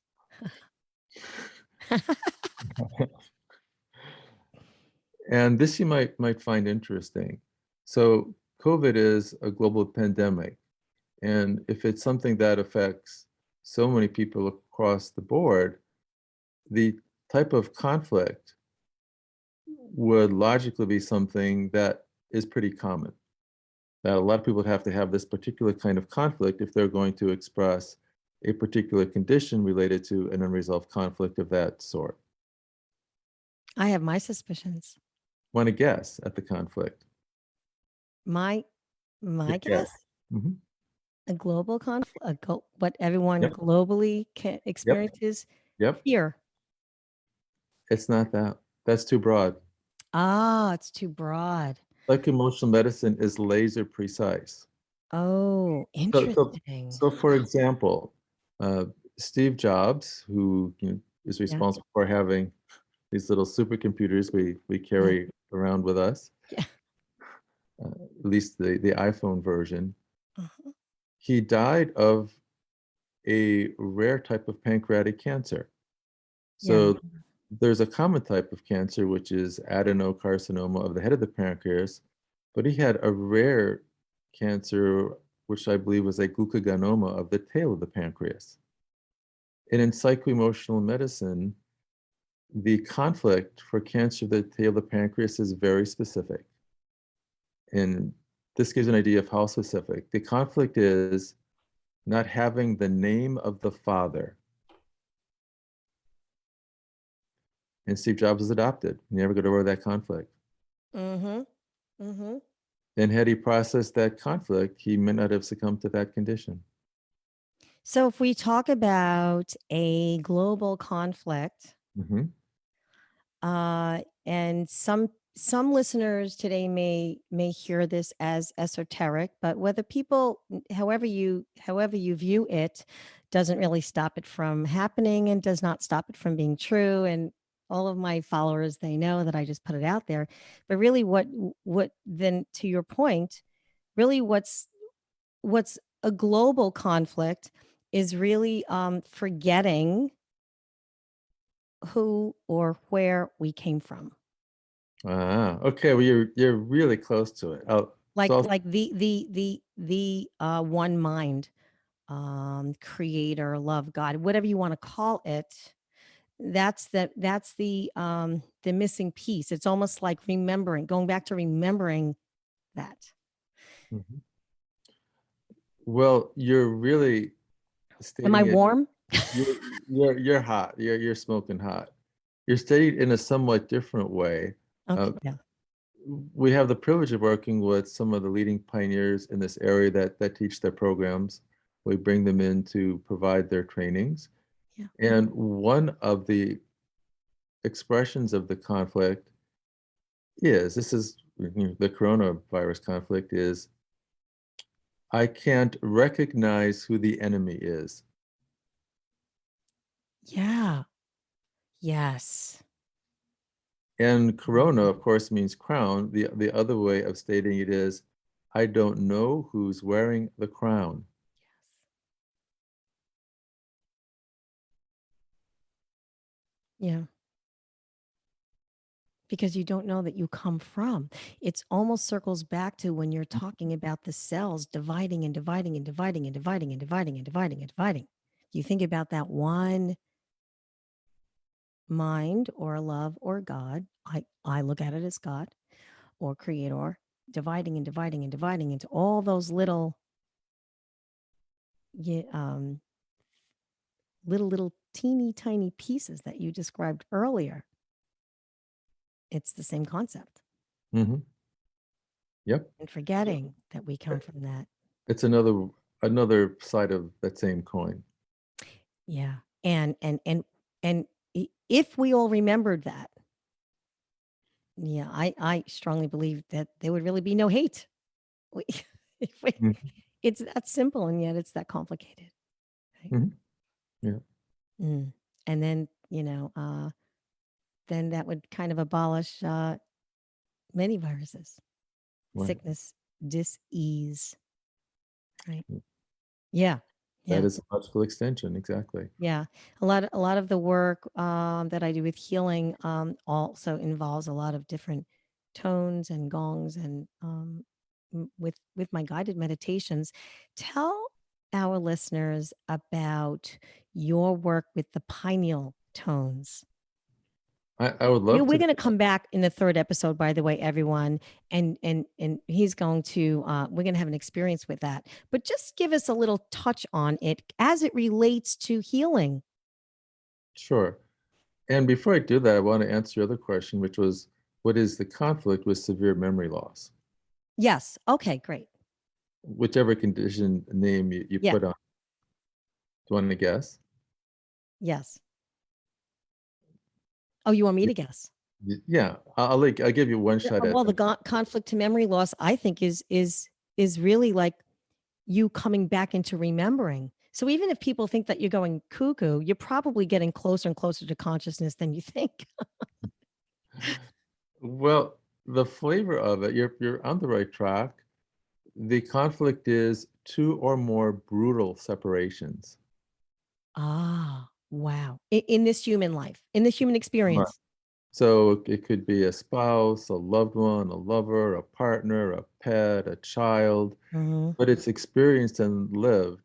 And this you might find interesting. So COVID is a global pandemic, and if it's something that affects so many people across the board, the type of conflict would logically be something that is pretty common. That a lot of people would have to have this particular kind of conflict if they're going to express a particular condition related to an unresolved conflict of that sort. I have my suspicions. Want to guess at the conflict? My my Good guess. guess? Mhm. A global conflict, what everyone Yep. globally Yep. experiences Yep. fear. It's not that. That's too broad. Ah, it's too broad. Psycho-emotional medicine is laser precise. Oh, So, so, interesting. so for example, uh, Steve Jobs, who is Yeah. responsible for having these little supercomputers we Mhm. carry around with us, Yeah. at least the iPhone version, Uh-huh. he died of a rare type of pancreatic cancer. Yeah. So there's a common type of cancer, which is adenocarcinoma of the head of the pancreas, but he had a rare cancer, which I believe was a glucagonoma of the tail of the pancreas. And in psycho-emotional medicine, the conflict for cancer of the tail of the pancreas is very specific. And this gives an idea of how specific. The conflict is not having the name of the father. And Steve Jobs was adopted. He never got over that conflict. Mm-hmm. Mm-hmm. And had he processed that conflict, he may not have succumbed to that condition. So if we talk about a global conflict, Hmm. and some listeners today may hear this as esoteric, but whether people, however you view it, doesn't really stop it from happening and does not stop it from being true. And all of my followers, they know that I just put it out there. But really, what then, to your point, really what's a global conflict is really forgetting who or where we came from. Okay. Well, you're really close to it. So Like the one mind, creator, love, God, whatever you want to call it. That's the missing piece. It's almost like remembering, going back to remembering that. Mhm. Well, you're really Am I stating it. warm? You're you're hot. You're smoking hot. You're stating it in a somewhat different way. Uh, Okay. Yeah. we have the privilege of working with some of the leading pioneers in this area that teach their programs. We bring them in to provide their trainings. Yeah. And one of the expressions of the conflict is this is the coronavirus conflict is I can't recognize who the enemy is. Yeah. Yes. And corona, of course, means crown. The other way of stating it is I don't know who's wearing the crown. Yeah. Because you don't know that you come from. It's almost circles back to when you're talking about the cells dividing and dividing and dividing and dividing and dividing and dividing and dividing. You think about that one mind or love or God. I look at it as God or creator, dividing and dividing and dividing into all those little, little teeny tiny pieces that you described earlier. It's the same concept. Hmm. Yep. And forgetting that we come from that. It's another side of that same coin. Yeah. And if we all remembered that, yeah, I strongly believe that there would really be no hate. We, if we, Mhm. it's that simple and yet it's that complicated. Right? Mhm. Yeah. Mm. And then, then that would kind of abolish many viruses, Right. sickness, dis-ease. Right. Mm. Yeah. That Yeah. is a logical extension. Exactly. Yeah, a lot of the work that I do with healing also involves a lot of different tones and gongs and with my guided meditations. Tell our listeners about your work with the pineal tones. I would love We're to. going to come back in the third episode, by the way, everyone, and he's going to we're going to have an experience with that. But just give us a little touch on it as it relates to healing. Sure. And before I do that, I want to answer your other question, which was, what is the conflict with severe memory loss? Yes. Okay, great. Whichever condition name you Yeah. put on. Do you want to guess? Yes. Oh, you want me to guess? Yeah, I'll give you one shot at Well, the them. conflict to memory loss, I think, is really like you coming back into remembering. So even if people think that you're going cuckoo, you're probably getting closer and closer to consciousness than you think. Well, the flavor of it, you're on the right track. The conflict is two or more brutal separations. Ah, wow. In this human life, in this human Right. experience. So it could be a spouse, a loved one, a lover, a partner, a pet, a child, Hmm. but it's experienced and lived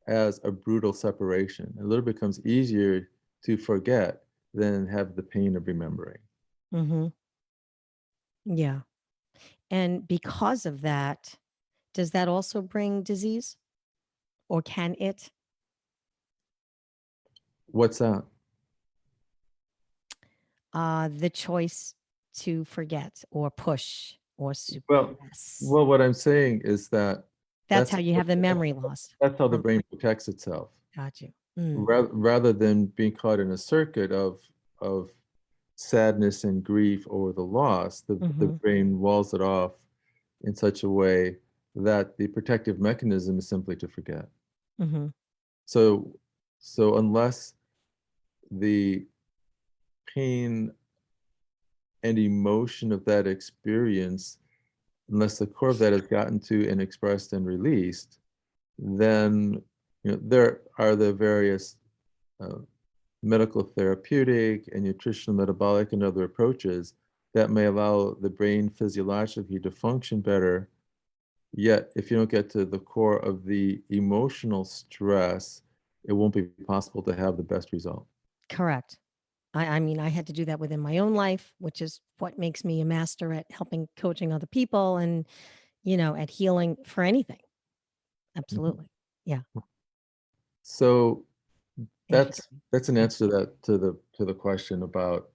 as a brutal separation. It little becomes easier to forget than have the pain of remembering. Hmm. Yeah. And because of that, does that also bring disease or can it? What's that? The choice to forget or push or Well, suppress. well, what I'm saying is that That's that's how you have the memory loss. that's how the Um, brain protects itself. got you. Mm, Rather than being caught in a circuit of sadness and grief over the loss, the hmm. brain walls it off in such a way that the protective mechanism is simply to forget. Hmm. So unless the pain and emotion of that experience, unless the core of that is gotten to and expressed and released, then there are the various uh, medical therapeutic and nutritional metabolic and other approaches that may allow the brain physiologically to function better. Yet if you don't get to the core of the emotional stress, it won't be possible to have the best result. Correct. I mean, I had to do that within my own life, which is what makes me a master at helping coaching other people and, at healing for anything. Mhm. Absolutely. Yeah. So that's Interesting. that's an Yeah. answer to that to the question about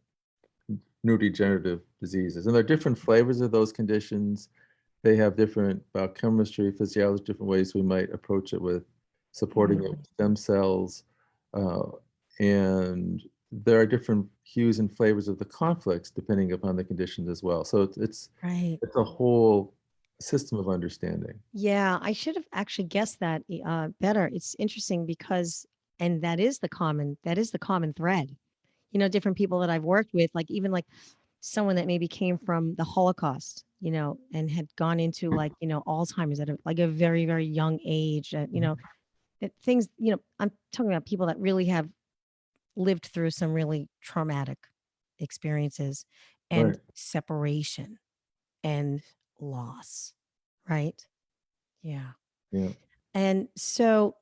neurodegenerative diseases. And there are different flavors of those conditions. They have different biochemistry, physiology, different ways we might approach it with supporting it Mhm. with stem cells. Uh, and there are different hues and flavors of the conflicts depending upon the conditions as well. So Right. it's a whole system of understanding. Yeah, I should have actually guessed that better. It's interesting because, and that is the common thread. Different people that I've worked with, like even like someone that maybe came from the Holocaust, and had gone into like, Alzheimer's at a very, very young age. That things, I'm talking about people that really have lived through some really traumatic experiences and Right. separation and loss, right? Yeah. Yeah. And so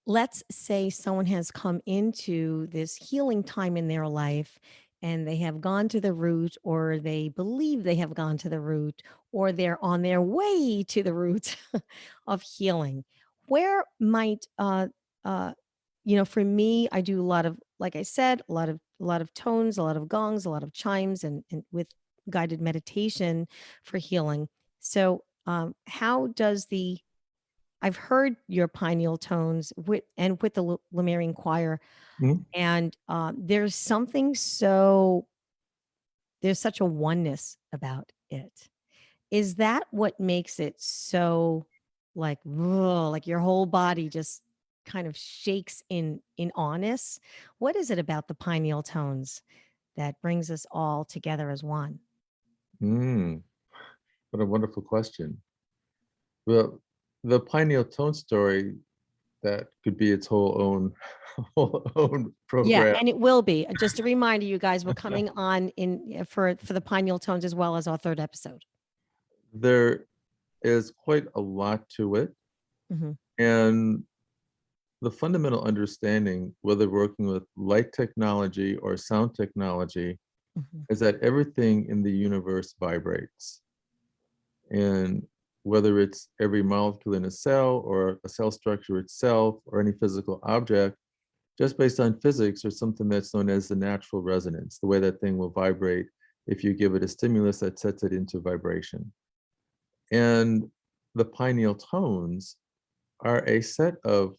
let's say someone has come into this healing time in their life and they have gone to the root, or they believe they have gone to the root, or they're on their way to the root of healing. Where might for me, I do a lot of, like I said, a lot of tones, a lot of gongs, a lot of chimes, and with guided meditation for healing. So how does the I've heard your pineal tones with the Lemurian choir, Mhm. and there's such a oneness about it. Is that what makes it so like, "Woah," like your whole body just kind of shakes in honest? What is it about the pineal tones that brings us all together as one? Mm, what a wonderful question. Well, the pineal tone story, that could be its whole own whole own Yeah, program. and it will be. Just a reminder, you guys, we're coming on in for the pineal tones as well as our third episode. There is quite a lot to it, Mhm, and the fundamental understanding, whether working with light technology or sound technology, mhm, is that everything in the universe vibrates. And whether it's every molecule in a cell or a cell structure itself or any physical object, just based on physics or something that's known as the natural resonance, the way that thing will vibrate if you give it a stimulus that sets it into vibration. And the pineal tones are a set of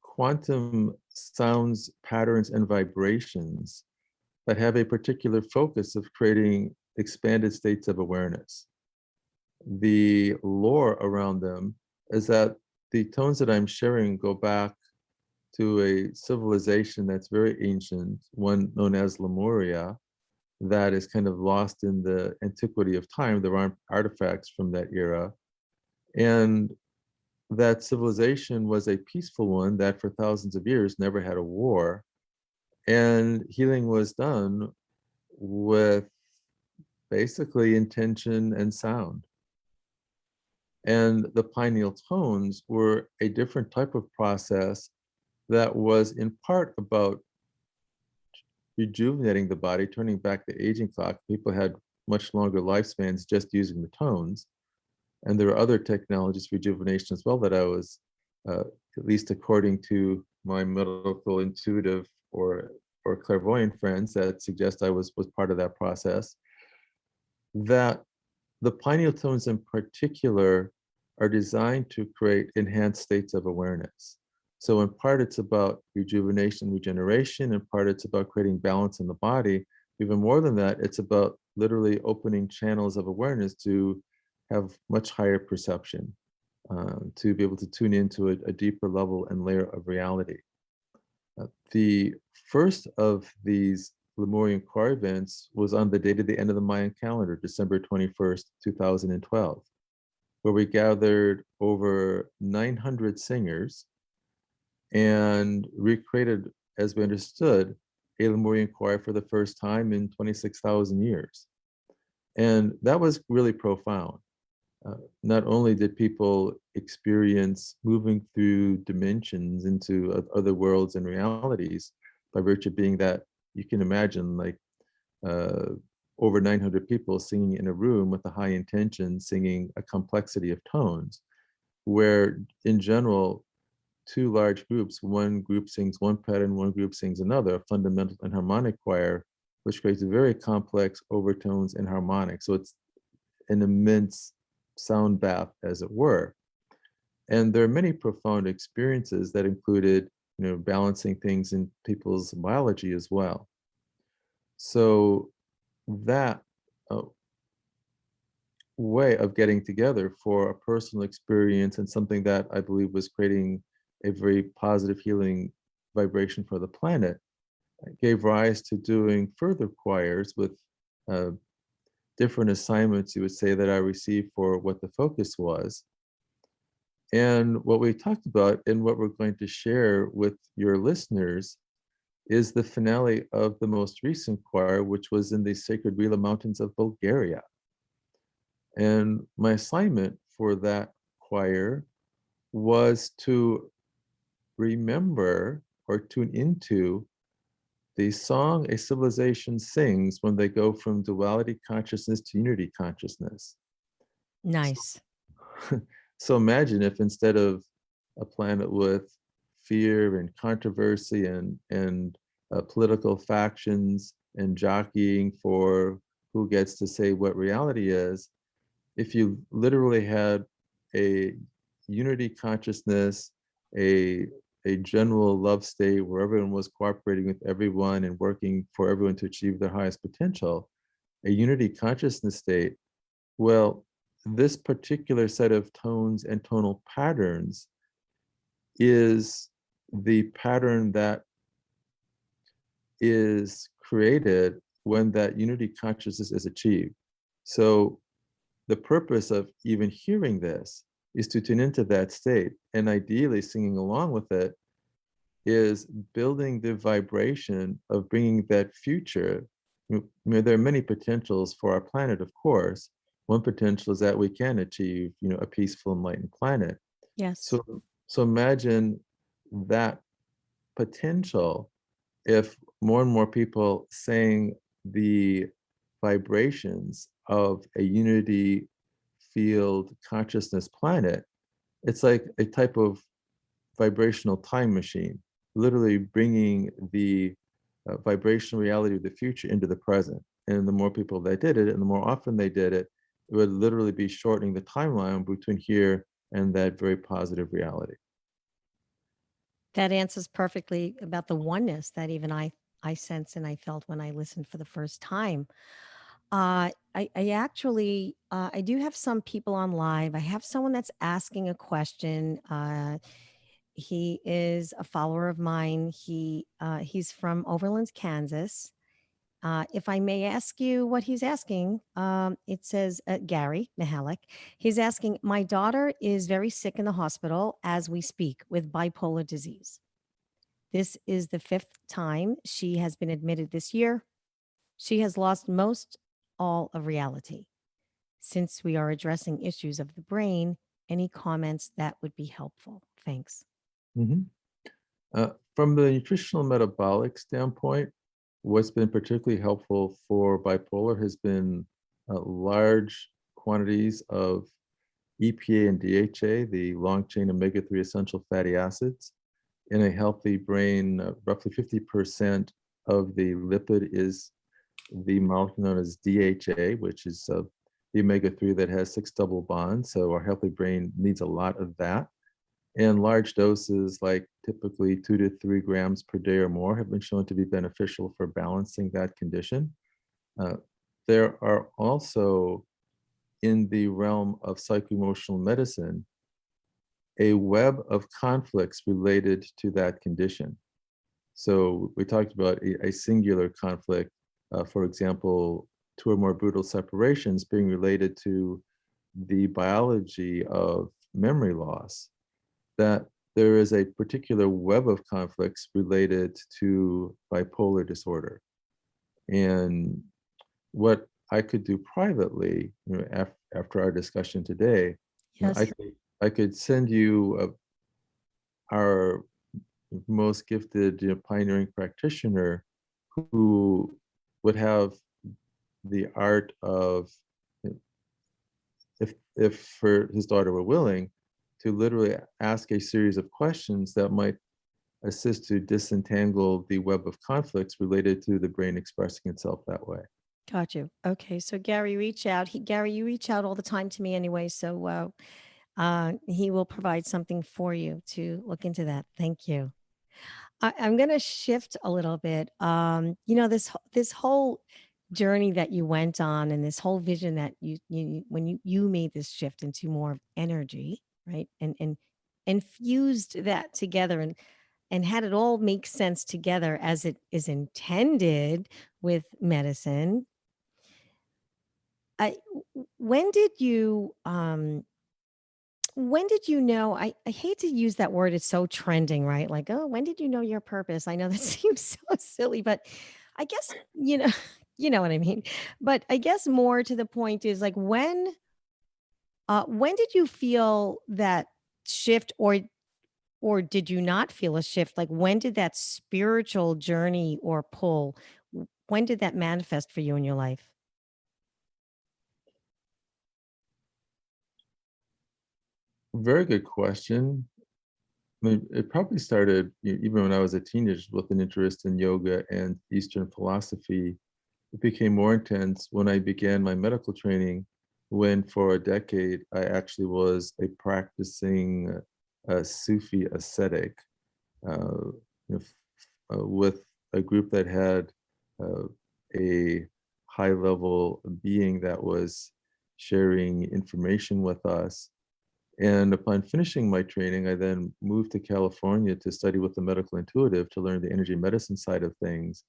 quantum sounds, patterns, and vibrations that have a particular focus of creating expanded states of awareness. The lore around them is that the tones that I'm sharing go back to a civilization that's very ancient, one known as Lemuria, that is kind of lost in the antiquity of time. There aren't artifacts from that era. And that civilization was a peaceful one that for thousands of years never had a war. And healing was done with basically intention and sound. And the pineal tones were a different type of process that was in part about rejuvenating the body, turning back the aging clock. People had much longer lifespans just using the tones. And there are other technologies for rejuvenation as well that I was, at least according to my medical intuitive or clairvoyant friends, that suggest I was part of that process. That the pineal tones in particular are designed to create enhanced states of awareness. So in part, it's about rejuvenation, regeneration. In part, it's about creating balance in the body. Even more than that, it's about literally opening channels of awareness to have much higher perception, to be able to tune into a deeper level and layer of reality. The first of these Lemurian choir events was on the date of the end of the Mayan calendar, December 21st, 2012, where we gathered over 900 singers and recreated, as we understood, a Lemurian choir for the first time in 26,000 years. And that was really profound. Not only did people experience moving through dimensions into other worlds and realities by virtue of being that you can imagine like uh, over 900 people singing in a room with a high intention, singing a complexity of tones, where in general, two large groups, one group sings one pattern, one group sings another, a fundamental and harmonic choir, which creates very complex overtones and harmonics. So it's an immense sound bath, as it were. And there are many profound experiences that included, balancing things in people's biology as well. So that uh, way of getting together for a personal experience and something that I believe was creating a very positive healing vibration for the planet gave rise to doing further choirs with uh, different assignments, you would say, that I received for what the focus was. And what we talked about and what we're going to share with your listeners is the finale of the most recent choir, which was in the sacred Rila Mountains of Bulgaria. And my assignment for that choir was to remember or tune into the song a civilization sings when they go from duality consciousness to unity consciousness. So, Nice. so imagine if instead of a planet with fear and controversy and political factions and jockeying for who gets to say what reality is, if you literally had a unity consciousness, a a general love state where everyone was cooperating with everyone and working for everyone to achieve their highest potential, a unity consciousness state, well, this particular set of tones and tonal patterns is the pattern that is created when that unity consciousness is achieved. So the purpose of even hearing this is to tune into that state, and ideally singing along with it is building the vibration of bringing that future. There are many potentials for our planet, of course. One potential is that we can achieve, a peaceful, enlightened planet. Yes. So imagine that potential if more and more people sang the vibrations of a unity field consciousness planet. It's like a type of vibrational time machine, literally bringing the vibrational reality of the future into the present. And the more people that did it, and the more often they did it, it would literally be shortening the timeline between here and that very positive reality. That answers perfectly about the oneness that even I sense and I felt when I listened for the first time. I actually I do have some people on live. I have someone that's asking a question. He is a follower of mine. He's from Overland, Kansas. If I may ask you what he's asking, it says Gary Mihalik. He's asking, my daughter is very sick in the hospital as we speak with bipolar disease. This is the fifth time she has been admitted this year. She has lost most all of reality. Since we are addressing issues of the brain, any comments that would be helpful? Thanks. Mhm. From the nutritional metabolic standpoint, what's been particularly helpful for bipolar has been large quantities of EPA and DHA, the long chain omega 3 essential fatty acids. In a healthy brain, roughly 50% of the lipid is the molecule known as DHA, which is the omega 3 that has 6 double bonds. So our healthy brain needs a lot of that. And large doses, like typically 2 to 3 grams per day or more, have been shown to be beneficial for balancing that condition. There are also, in the realm of psycho-emotional medicine, a web of conflicts related to that condition. So we talked about a singular conflict, for example, 2 or more brutal separations being related to the biology of memory loss, that there is a particular web of conflicts related to bipolar disorder. And what I could do privately, after our discussion today, Yes. I could send you our most gifted, pioneering practitioner who would have the art of, if his daughter were willing, to literally ask a series of questions that might assist to disentangle the web of conflicts related to the brain expressing itself that way. Got you. Okay. So Gary, reach out. Gary, you reach out all the time to me anyway. So he will provide something for you to look into that. Thank you. I'm going to shift a little bit. This whole journey that you went on, and this whole vision that you when you made this shift into more of energy, right, and fused that together and had it all make sense together as it is intended with medicine. I when did you when did you know I hate to use that word, it's so trending, right? Like, oh, when did you know your purpose? I know that seems so silly, but I guess, you know what I mean. But I guess more to the point is like when did you feel that shift, or Or did you not feel a shift? Like, when did that spiritual journey or pull, when did that manifest for you in your life? Very good question. I mean, it probably started even when I was a teenager with an interest in yoga and Eastern philosophy. It became more intense when I began my medical training, when for a decade I actually was a practicing Sufi ascetic, uh, with a group that had uh, a high level being that was sharing information with us. And upon finishing my training, I then moved to California to study with the medical intuitive to learn the energy medicine side of things.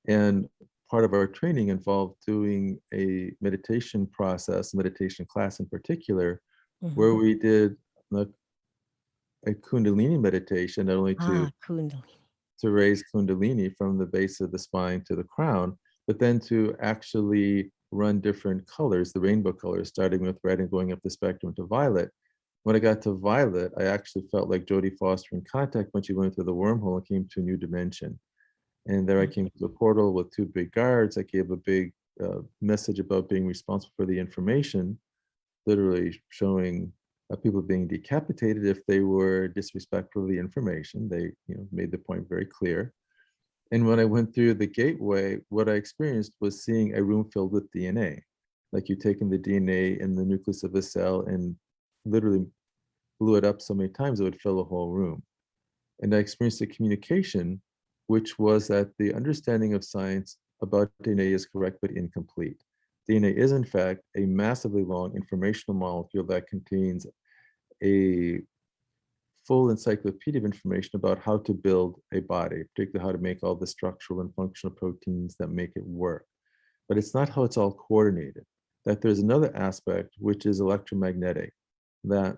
And part of our training involved doing a meditation process, meditation class in particular, Mhm. where we did a Kundalini meditation, not only Ah, Kundalini. to raise Kundalini from the base of the spine to the crown, but then to actually run different colors, the rainbow colors, starting with red and going up the spectrum to violet. When I got to violet, I actually felt like Jodie Foster in Contact when she went through the wormhole and came to a new dimension. And there I Mm. came to the portal with two big guards. I gave a big message about being responsible for the information, literally showing people being decapitated if they were disrespectful of the information. They, made the point very clear. And when I went through the gateway, what I experienced was seeing a room filled with DNA. Like you taking the DNA in the nucleus of a cell and literally blew it up so many times it would fill a whole room. And I experienced a communication, which was that the understanding of science about DNA is correct but incomplete. DNA is, in fact, a massively long informational molecule that contains a full encyclopedia of information about how to build a body, particularly how to make all the structural and functional proteins that make it work. But it's not how it's all coordinated. That there's another aspect, which is electromagnetic, that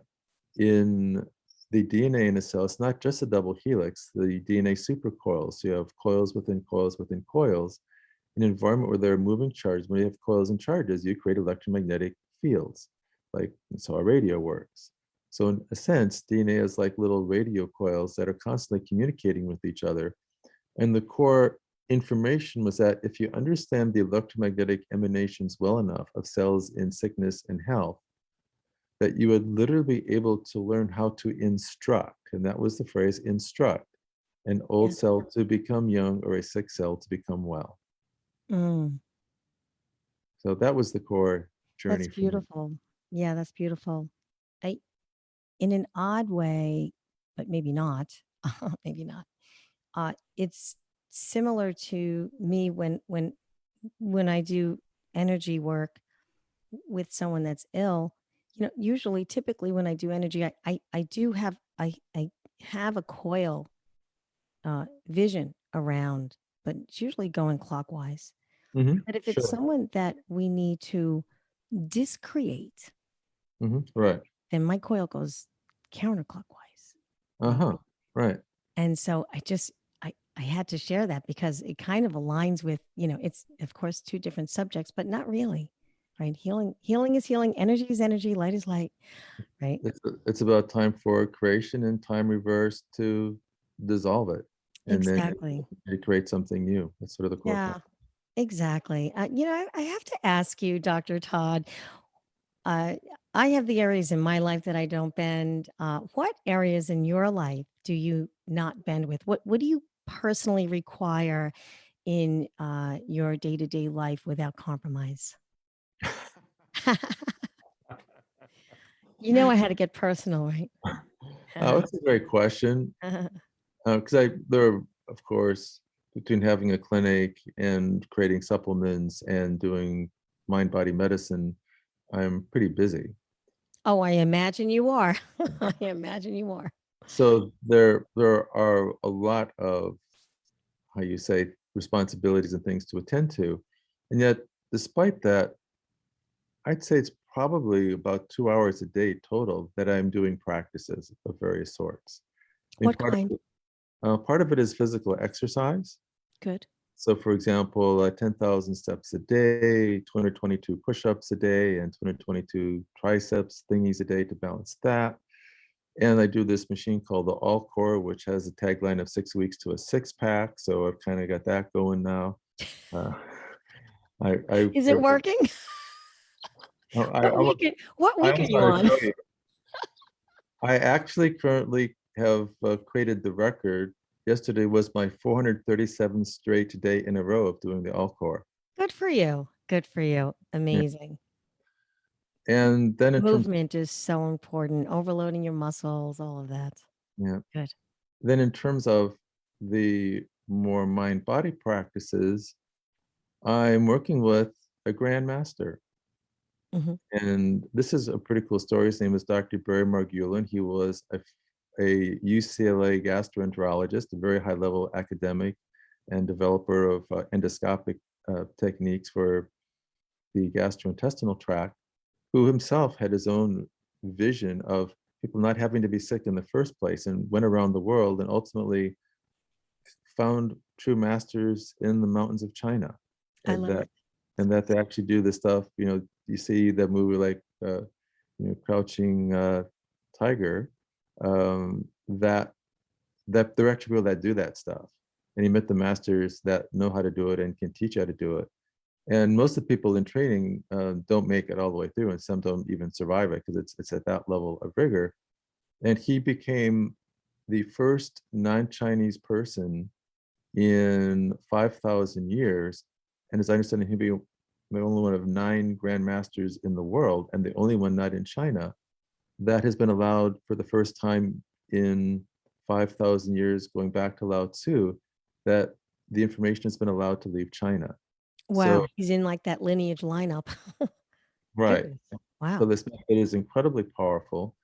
in the DNA in a cell, it's not just a double helix, the DNA supercoils. So you have coils within coils within coils. In an environment where there are moving charges, when you have coils and charges, you create electromagnetic fields. Like that's how a radio works. So in a sense, DNA is like little radio coils that are constantly communicating with each other. And the core information was that if you understand the electromagnetic emanations well enough of cells in sickness and health, that you would literally be able to learn how to instruct, and that was the phrase instruct, an Yeah. old cell to become young or a sick cell to become well. Mm, So that was the core that's journey for me. beautiful. Yeah, that's beautiful. I, in an odd way, but maybe not. Maybe not. It's similar to me when I do energy work with someone that's ill. Usually, typically, when I do energy, I do have I have a coil vision around, but it's usually going clockwise. But if it's Sure. someone that we need to discreate, Right. then my coil goes counterclockwise, right? Uh-huh. Right. And so I had to share that because it kind of aligns with, it's of course two different subjects, but not really. Right. Healing is healing, energy is energy, light is light. Right. It's about time for creation and time reversed to dissolve it. And then Exactly. you create something new. That's sort of the core Yeah, point. exactly. I have to ask you, Dr. Todd, uh, I have the areas in my life that I don't bend. What areas in your life do you not bend with? What do you personally require in your day to day life without compromise? I had to get personal, right? That's a great question. Because there are, of course, between having a clinic and creating supplements and doing mind body medicine, I'm pretty busy. Oh, I imagine you are. I imagine you are. So there are a lot of, how you say, responsibilities and things to attend to. And yet, despite that, I'd say it's probably about 2 hours a day total that I'm doing practices of various sorts. I mean, What kind? part of it is physical exercise. Good. So, for example, 10,000 steps a day, 222 push ups a day, and 222 triceps thingies a day to balance that. And I do this machine called the All Core, which has a tagline of 6 weeks to a six pack. So I've kind of got that going now. Uh, I Is it working? I What I week are almost you want to on? show you. I actually currently have created the record. Yesterday was my 437th straight day in a row of doing the All Core. Good for you. Good for you. Yeah. Amazing. And then in terms, Movement is so important. Overloading your muscles, all of that. yeah, Good. then in terms of the more mind body practices, I'm working with a grandmaster. Hmm. And this is a pretty cool story. His name is Dr. Barry Margulin. He was a UCLA gastroenterologist, a very high level academic and developer of endoscopic techniques for the gastrointestinal tract, who himself had his own vision of people not having to be sick in the first place, and went around the world and ultimately found true masters in the mountains of China. I And love that it. and that they actually do this stuff. You see that movie like Crouching Tiger, that there are actually people that do that stuff. And he met the masters that know how to do it and can teach how to do it. And most of the people in training don't make it all the way through, and some don't even survive it because it's at that level of rigor. And he became the first non-Chinese person in 5,000 years. And as I understand it, he'd be the only one of 9 grandmasters in the world, and the only one not in China, that has been allowed for the first time in 5,000 years, going back to Lao Tzu, that the information has been allowed to leave China. Wow. So, He's in like that lineage lineup. right. Goodness. So Wow. this method is incredibly powerful.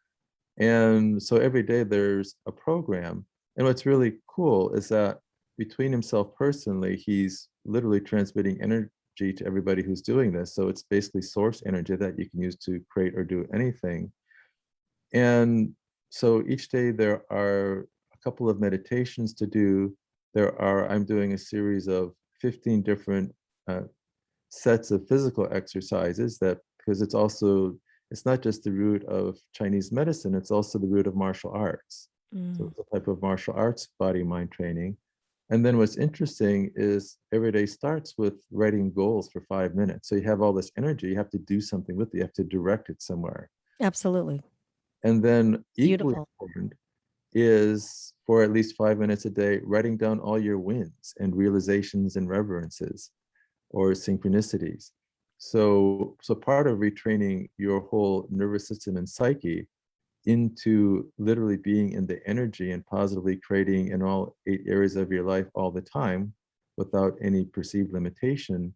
And so every day there's a program. And what's really cool is that between himself personally, he's literally transmitting energy to everybody who's doing this. So it's basically source energy that you can use to create or do anything. And so each day there are a couple of meditations to do. I'm doing a series of 15 different uh, sets of physical exercises, that because it's not just the root of Chinese medicine, it's also the root of martial arts. So Mm. it's a type of martial arts body mind training. And then what's interesting is every day starts with writing goals for 5 minutes. So you have all this energy, you have to do something with it, you have to direct it somewhere. Absolutely. And then equally Beautiful. important is for at least 5 minutes a day, writing down all your wins and realizations and reverences or synchronicities. So part of retraining your whole nervous system and psyche into literally being in the energy and positively creating in all 8 areas of your life all the time without any perceived limitation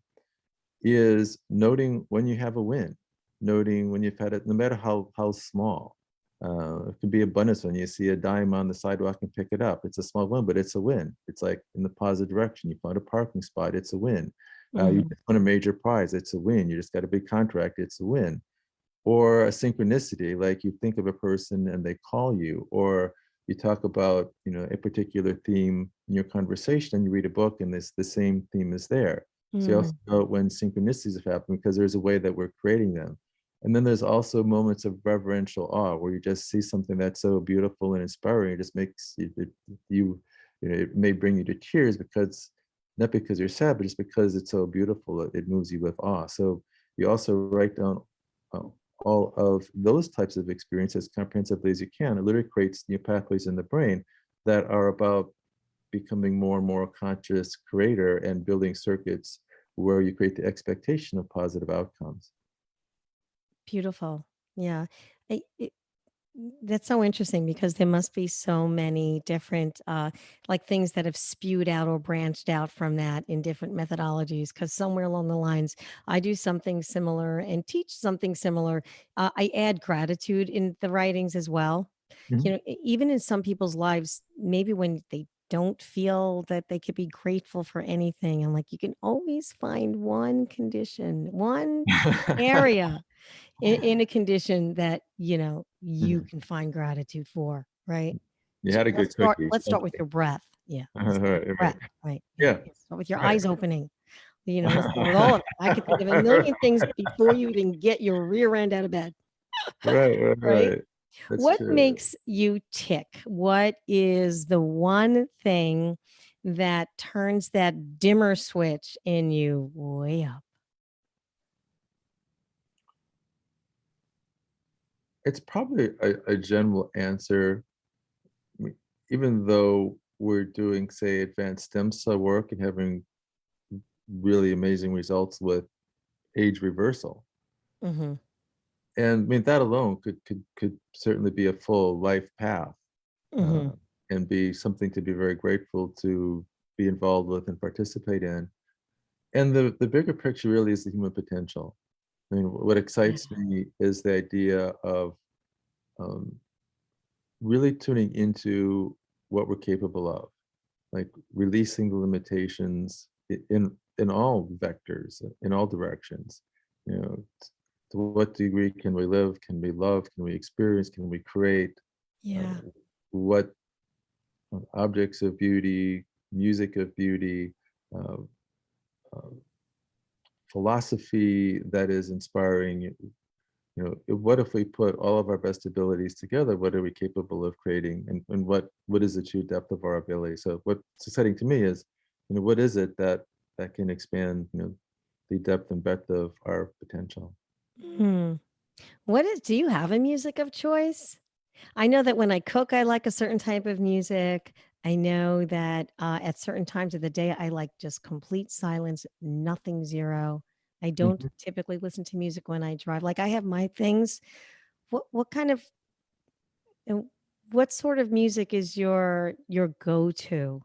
is noting when you have a win, noting when you've had it, no matter how small. It can be abundance when you see a dime on the sidewalk and pick it up. It's a small win, but it's a win. It's like in the positive direction. You found a parking spot, it's a win. You Hmm. just won a major prize, it's a win. You just got a big contract, it's a win. Or a synchronicity, like you think of a person and they call you, or you talk about a particular theme in your conversation and you read a book and the same theme is there. So you also Mm. know when synchronicities have happened because there's a way that we're creating them. And then there's also moments of reverential awe where you just see something that's so beautiful and inspiring. It just makes it may bring you to tears, because not because you're sad, but just because it's so beautiful, it moves you with awe. So you also write down uh, all of those types of experiences as comprehensively as you can. It literally creates new pathways in the brain that are about becoming more and more conscious creator and building circuits where you create the expectation of positive outcomes. Beautiful. Yeah. That's so interesting because there must be so many different, like things that have spewed out or branched out from that in different methodologies. Because somewhere along the lines, I do something similar and teach something similar. I add gratitude in the writings as well. Mhm. Even in some people's lives, maybe when they don't feel that they could be grateful for anything, and like you can always find one condition, one area in a condition that you Mhm. can find gratitude for, right? You So had a let's good start cookie. let's start with your breath. Yeah, let's start with Right, your right. breath. Right. Yeah, Yeah, let's start with your right. eyes opening. Let's start with all of it. I could think of a million things before you even get your rear end out of bed. Right, right, Right. right. That's What true. makes you tick? What is the one thing that turns that dimmer switch in you way up? It's probably a general answer. I mean, even though we're doing, say, advanced stem cell work and having really amazing results with age reversal. Mhm. And I mean, that alone could certainly be a full life path, uh, Mhm. and be something to be very grateful to be involved with and participate in. And the bigger picture really is the human potential. I mean, what Yeah. excites me is the idea of um, really tuning into what we're capable of, like releasing the limitations in all vectors, in all directions. You know, to what degree can we live? Can we love? Can we experience? Can we create? Uh, Yeah. what objects of beauty, music of beauty, uh, uh, philosophy that is inspiring. What if we put all of our best abilities together? What are we capable of creating, and what is the true depth of our ability? So what's exciting to me is, what is it that can expand, the depth and breadth of our potential? Mm. Do you have a music of choice? I know that when I cook, I like a certain type of music. I know that at certain times of the day, I like just complete silence, nothing, zero. I don't Mhm. typically listen to music when I drive. Like I have my things. What kind of uh, what sort of music is your go-to?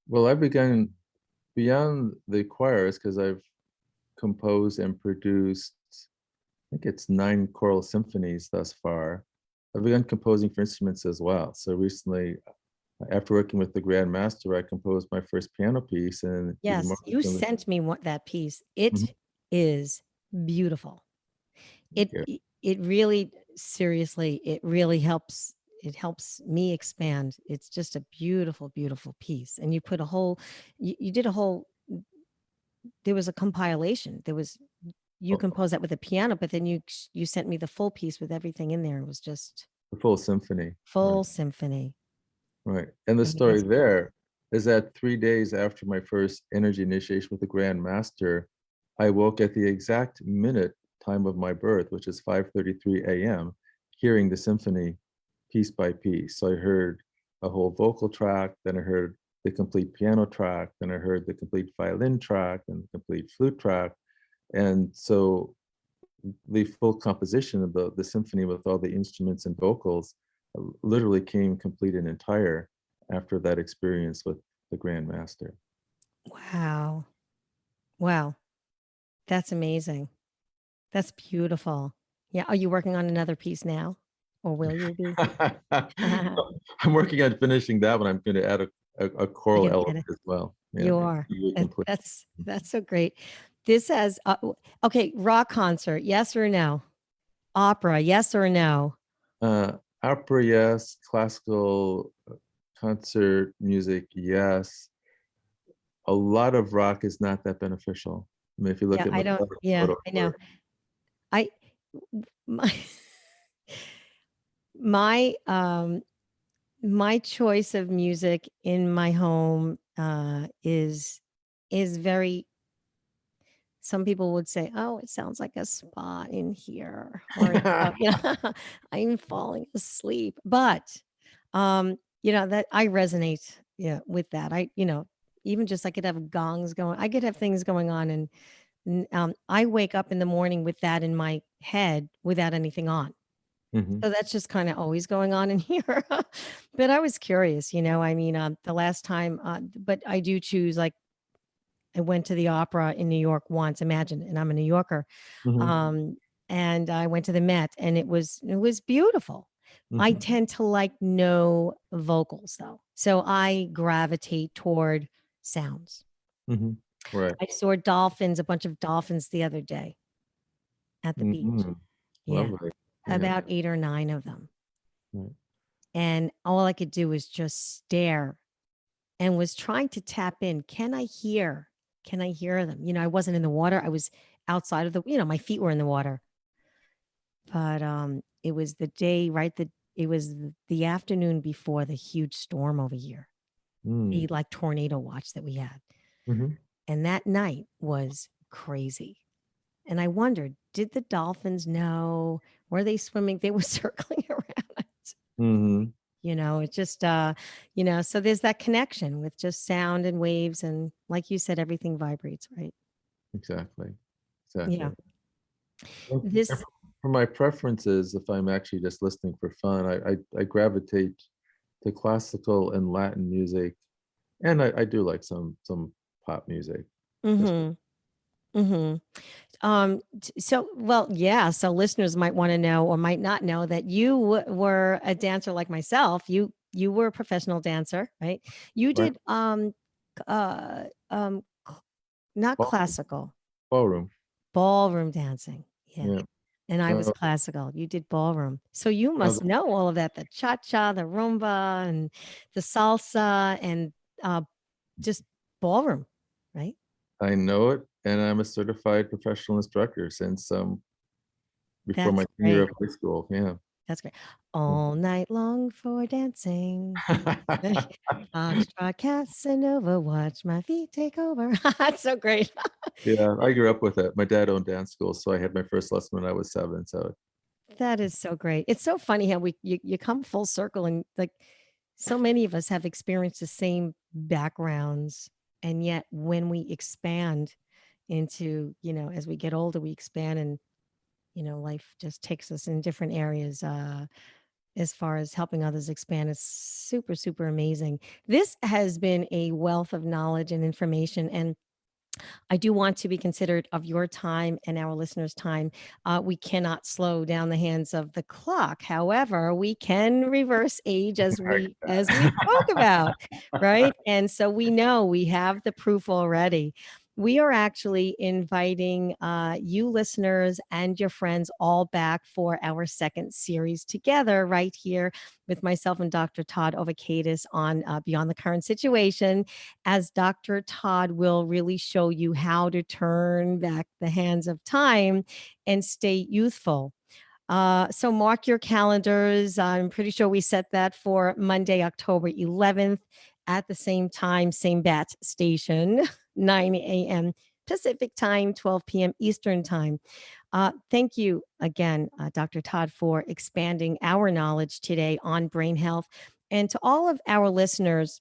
Well, I've begun beyond the choirs because I've composed and produced, I think it's 9 choral symphonies thus far. I've begun composing for instruments as well. So recently, after working with the Grand Master, I composed my first piano piece, and even more Yes, you recently. sent me that piece. Mhm. It is beautiful. Yeah, It really seriously, it really helps it helps me expand. It's just a beautiful, beautiful piece. And you put a whole you did a whole there was a compilation. There was you well, composed that with the piano, but then you sent me the full piece with everything in there. It was just the full symphony. Right, full symphony. right. And the story Amazing. there is that 3 days after my first energy initiation with the Grand Master, I woke at the exact minute time of my birth, which is 5:33 a.m., hearing the symphony piece by piece. So I heard a whole vocal track, then I heard the complete piano track, then I heard the complete violin track and the complete flute track. And so the full composition of the symphony with all the instruments and vocals literally came complete and entire after that experience with the Grand Master. Wow. Wow. That's amazing. That's beautiful. Yeah. Are you working on another piece now? Or will you be? I'm working on finishing that one. I'm going to add a choral You're gonna element edit. as well. Yeah, You to are. be really complete. That's so great. This has okay, rock concert, yes or no? Opera, yes or no? Uh, Opera, yes. Classical concert music, yes. A lot of rock is not that beneficial. I mean, if you look Yeah, at I my don't yeah, photo I know. work. I my my my choice of music in my home is very some people would say, "Oh, it sounds like a spa in here," or I'm falling asleep. But that I resonate, yeah, with that. Even just I could have gongs going. I could have things going on, and I wake up in the morning with that in my head without anything on. Mhm, So that's just kind of always going on in here. But I was curious, I mean, the last time, but I do choose like I went to the opera in New York once. Imagine, and I'm a New Yorker. mhm, Um, and I went to the Met, and it was beautiful. I mhm, tend to like no vocals though, so I gravitate toward sounds. mhm. Right. I saw dolphins, a bunch of dolphins the other day at the beach. Mhm. Yeah, Lovely. Yeah. about 8 or 9 of them, Right. and all I could do was just stare and was trying to tap in. Can I hear? Can I hear them? I wasn't in the water. I was outside of my feet were in the water. But It was the day, right? It was the afternoon before the huge storm over here, Mm. a like tornado watch that we had. Mhm. And that night was crazy. And I wondered, did the dolphins know? Were they swimming? They were circling around. Mhm. It's just so there's that connection with just sound and waves, and like you said, everything vibrates, right? Exactly. Yeah. Exactly. Well, and This for my preferences, if I'm actually just listening for fun, I gravitate to classical and Latin music, and I do like some pop music as well. mhm. Mhm. So, well, yeah. So listeners might want to know or might not know that you were a dancer like myself. You were a professional dancer, right? You Right? did uh um not Ballroom. classical, Ballroom. ballroom dancing. Yeah. Yeah. And I was Uh, classical. You did ballroom. So you now must know all of that, the cha-cha, the rumba and the salsa and uh just ballroom, right? I know it, and I'm a certified professional instructor since before my That's senior year of great. high school. Yeah. That's great. All night long for dancing. Foxtrot Casanova, watch my feet take over. That's so great. Yeah, I grew up with it. My dad owned dance school, so I had my first lesson when I was 7. So That is so great. It's so funny how you come full circle, and like so many of us have experienced the same backgrounds, and yet when we expand into, as we get older, we expand, and life just takes us in different areas. As far as helping others expand, is super, super amazing. This has been a wealth of knowledge and information. And I do want to be considerate of your time and our listeners' time. We cannot slow down the hands of the clock. However, we can reverse age as we spoke about, right? And so we know we have the proof already. We are actually inviting you listeners and your friends all back for our second series together right here with myself and Dr. Todd Ovokaitys on Beyond the Current Situation, as Dr. Todd will really show you how to turn back the hands of time and stay youthful. So mark your calendars. I'm pretty sure we set that for Monday, October 11th at the same time, same bat station, 9 a.m. Pacific time, 12 p.m. Eastern time. Thank you again, Dr. Todd, for expanding our knowledge today on brain health. And to all of our listeners,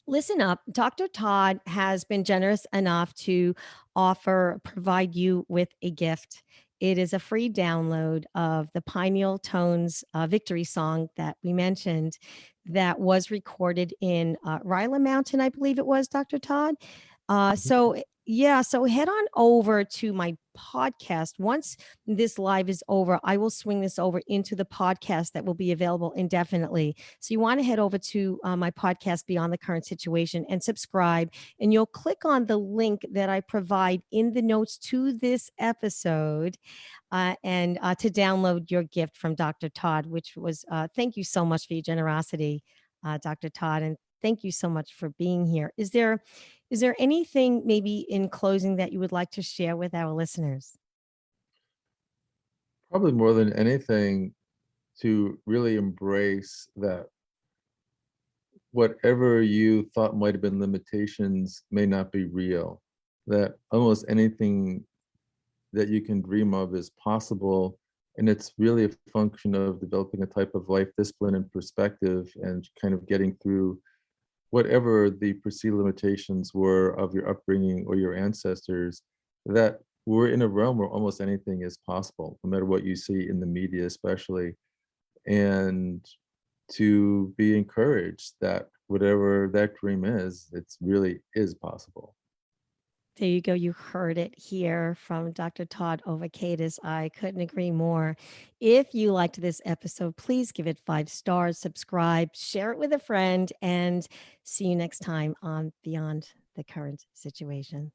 listen up. Dr. Todd has been generous enough to provide you with a gift. It is a free download of the Pineal Tones victory song that we mentioned, that was recorded in Ryla Mountain, I believe it was, Dr. Todd. Yeah, so head on over to my podcast. Once this live is over, I will swing this over into the podcast that will be available indefinitely. So you want to head over to my podcast, Beyond the Current Situation, and subscribe. And you'll click on the link that I provide in the notes to this episode, and to download your gift from Dr. Todd, which was, thank you so much for your generosity, Dr. Todd. And thank you so much for being here. Is there anything maybe in closing that you would like to share with our listeners? probably more than anything, to really embrace that whatever you thought might have been limitations may not be real. That almost anything that you can dream of is possible. And it's really a function of developing a type of life discipline and perspective and kind of getting through whatever the perceived limitations were of your upbringing or your ancestors, that we're in a realm where almost anything is possible, no matter what you see in the media, especially. And to be encouraged that whatever that dream is, it's really is possible. There you go. You heard it here from Dr. Todd Ovokaitys. I couldn't agree more. If you liked this episode, please give it 5 stars, subscribe, share it with a friend, and see you next time on Beyond the Current Situation.